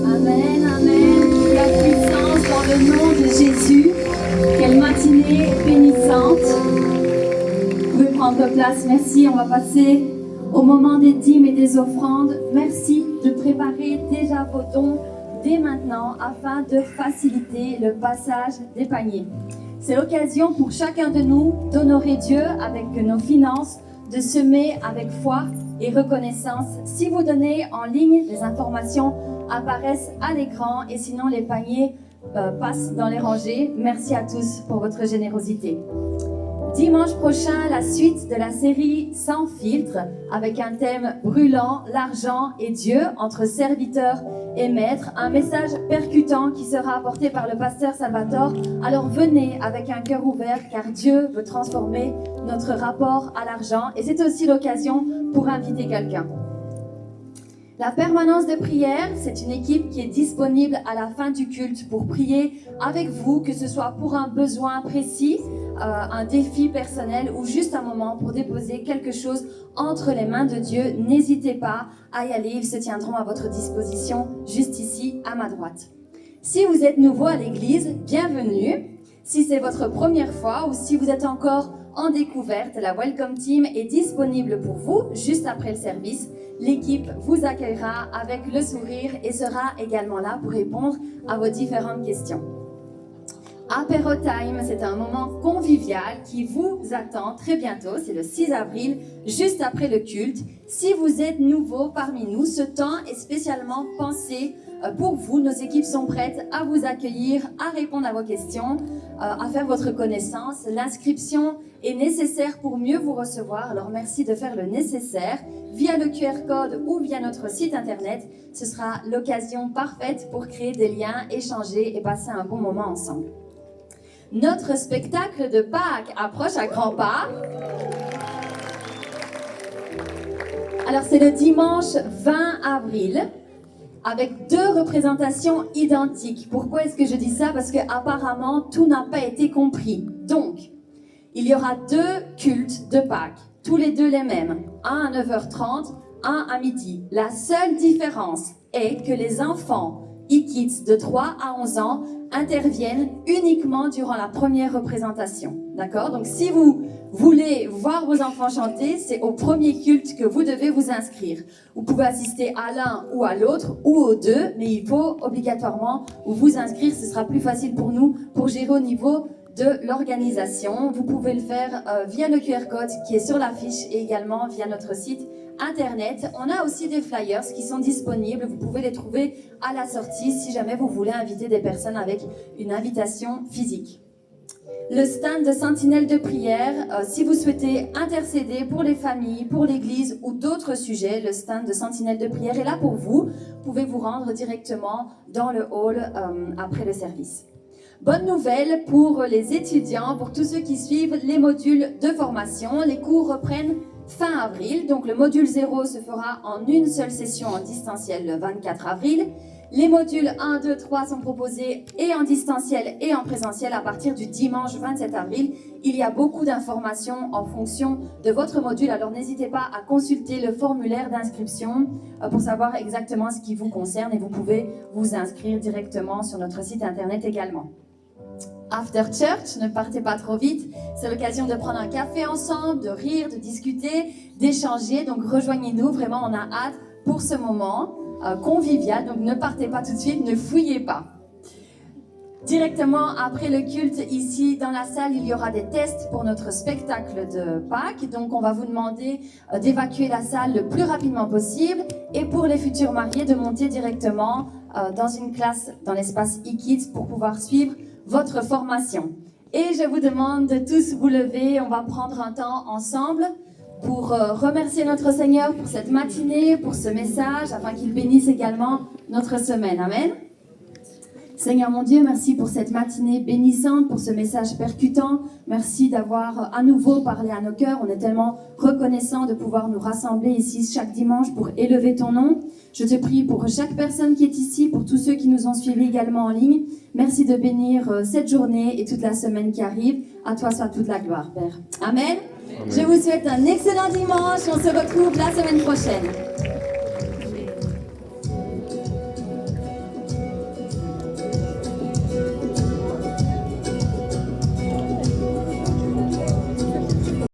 Amen, amen. La puissance dans le nom de Jésus. Quelle matinée bénissante. Vous pouvez prendre place. Merci. On va passer au moment des dîmes et des offrandes. Merci de préparer déjà vos dons dès maintenant afin de faciliter le passage des paniers. C'est l'occasion pour chacun de nous d'honorer Dieu avec nos finances, de semer avec foi et reconnaissance. Si vous donnez en ligne, les informations apparaissent à l'écran et sinon les paniers passent dans les rangées. Merci à tous pour votre générosité. Dimanche prochain, la suite de la série Sans filtre avec un thème brûlant, l'argent et Dieu entre serviteurs et maîtres. Un message percutant qui sera apporté par le pasteur Salvatore. Alors venez avec un cœur ouvert car Dieu veut transformer notre rapport à l'argent et c'est aussi l'occasion pour inviter quelqu'un. La permanence de prière, c'est une équipe qui est disponible à la fin du culte pour prier avec vous, que ce soit pour un besoin précis, un défi personnel ou juste un moment pour déposer quelque chose entre les mains de Dieu. N'hésitez pas à y aller, ils se tiendront à votre disposition juste ici à ma droite. Si vous êtes nouveau à l'église, bienvenue. Si c'est votre première fois ou si vous êtes encore en découverte, la Welcome Team est disponible pour vous juste après le service. L'équipe vous accueillera avec le sourire et sera également là pour répondre à vos différentes questions. Apéro Time, c'est un moment convivial qui vous attend très bientôt, c'est le 6 avril, juste après le culte. Si vous êtes nouveau parmi nous, ce temps est spécialement pensé pour vous. Nos équipes sont prêtes à vous accueillir, à répondre à vos questions, à faire votre connaissance. L'inscription est nécessaire pour mieux vous recevoir, alors merci de faire le nécessaire via le QR code ou via notre site internet. Ce sera l'occasion parfaite pour créer des liens, échanger et passer un bon moment ensemble. Notre spectacle de Pâques approche à grands pas. Alors c'est le dimanche 20 avril avec 2 représentations identiques. Pourquoi est-ce que je dis ça? Parce que apparemment tout n'a pas été compris. Donc, il y aura 2 cultes de Pâques, tous les 2 les mêmes. Un à 9h30, un à midi. La seule différence est que les enfants e-kids de 3 à 11 ans interviennent uniquement durant la première représentation. D'accord? Donc si vous voulez voir vos enfants chanter, c'est au premier culte que vous devez vous inscrire. Vous pouvez assister à l'un ou à l'autre ou aux 2, mais il faut obligatoirement vous inscrire. Ce sera plus facile pour nous pour gérer au niveau de l'organisation. Vous pouvez le faire via le QR code qui est sur l'affiche et également via notre site internet. On a aussi des flyers qui sont disponibles. Vous pouvez les trouver à la sortie si jamais vous voulez inviter des personnes avec une invitation physique. Le stand de Sentinelle de prière, si vous souhaitez intercéder pour les familles, pour l'église ou d'autres sujets, le stand de Sentinelle de prière est là pour vous. Vous pouvez vous rendre directement dans le hall après le service. Bonne nouvelle pour les étudiants, pour tous ceux qui suivent les modules de formation. Les cours reprennent fin avril, donc le module 0 se fera en une seule session en distanciel le 24 avril. Les modules 1, 2, 3 sont proposés et en distanciel et en présentiel à partir du dimanche 27 avril. Il y a beaucoup d'informations en fonction de votre module, alors n'hésitez pas à consulter le formulaire d'inscription pour savoir exactement ce qui vous concerne et vous pouvez vous inscrire directement sur notre site internet également. After Church, ne partez pas trop vite, c'est l'occasion de prendre un café ensemble, de rire, de discuter, d'échanger, donc rejoignez-nous, vraiment on a hâte pour ce moment convivial, donc ne partez pas tout de suite, ne fouillez pas. Directement après le culte, ici dans la salle, il y aura des tests pour notre spectacle de Pâques. Donc on va vous demander d'évacuer la salle le plus rapidement possible. Et pour les futurs mariés, de monter directement dans une classe dans l'espace e-Kids pour pouvoir suivre votre formation. Et je vous demande de tous vous lever. On va prendre un temps ensemble pour remercier notre Seigneur pour cette matinée, pour ce message, afin qu'il bénisse également notre semaine. Amen. Seigneur mon Dieu, merci pour cette matinée bénissante, pour ce message percutant. Merci d'avoir à nouveau parlé à nos cœurs. On est tellement reconnaissants de pouvoir nous rassembler ici chaque dimanche pour élever ton nom. Je te prie pour chaque personne qui est ici, pour tous ceux qui nous ont suivis également en ligne. Merci de bénir cette journée et toute la semaine qui arrive. À toi soit toute la gloire, Père. Amen. Je vous souhaite un excellent dimanche. On se retrouve la semaine prochaine.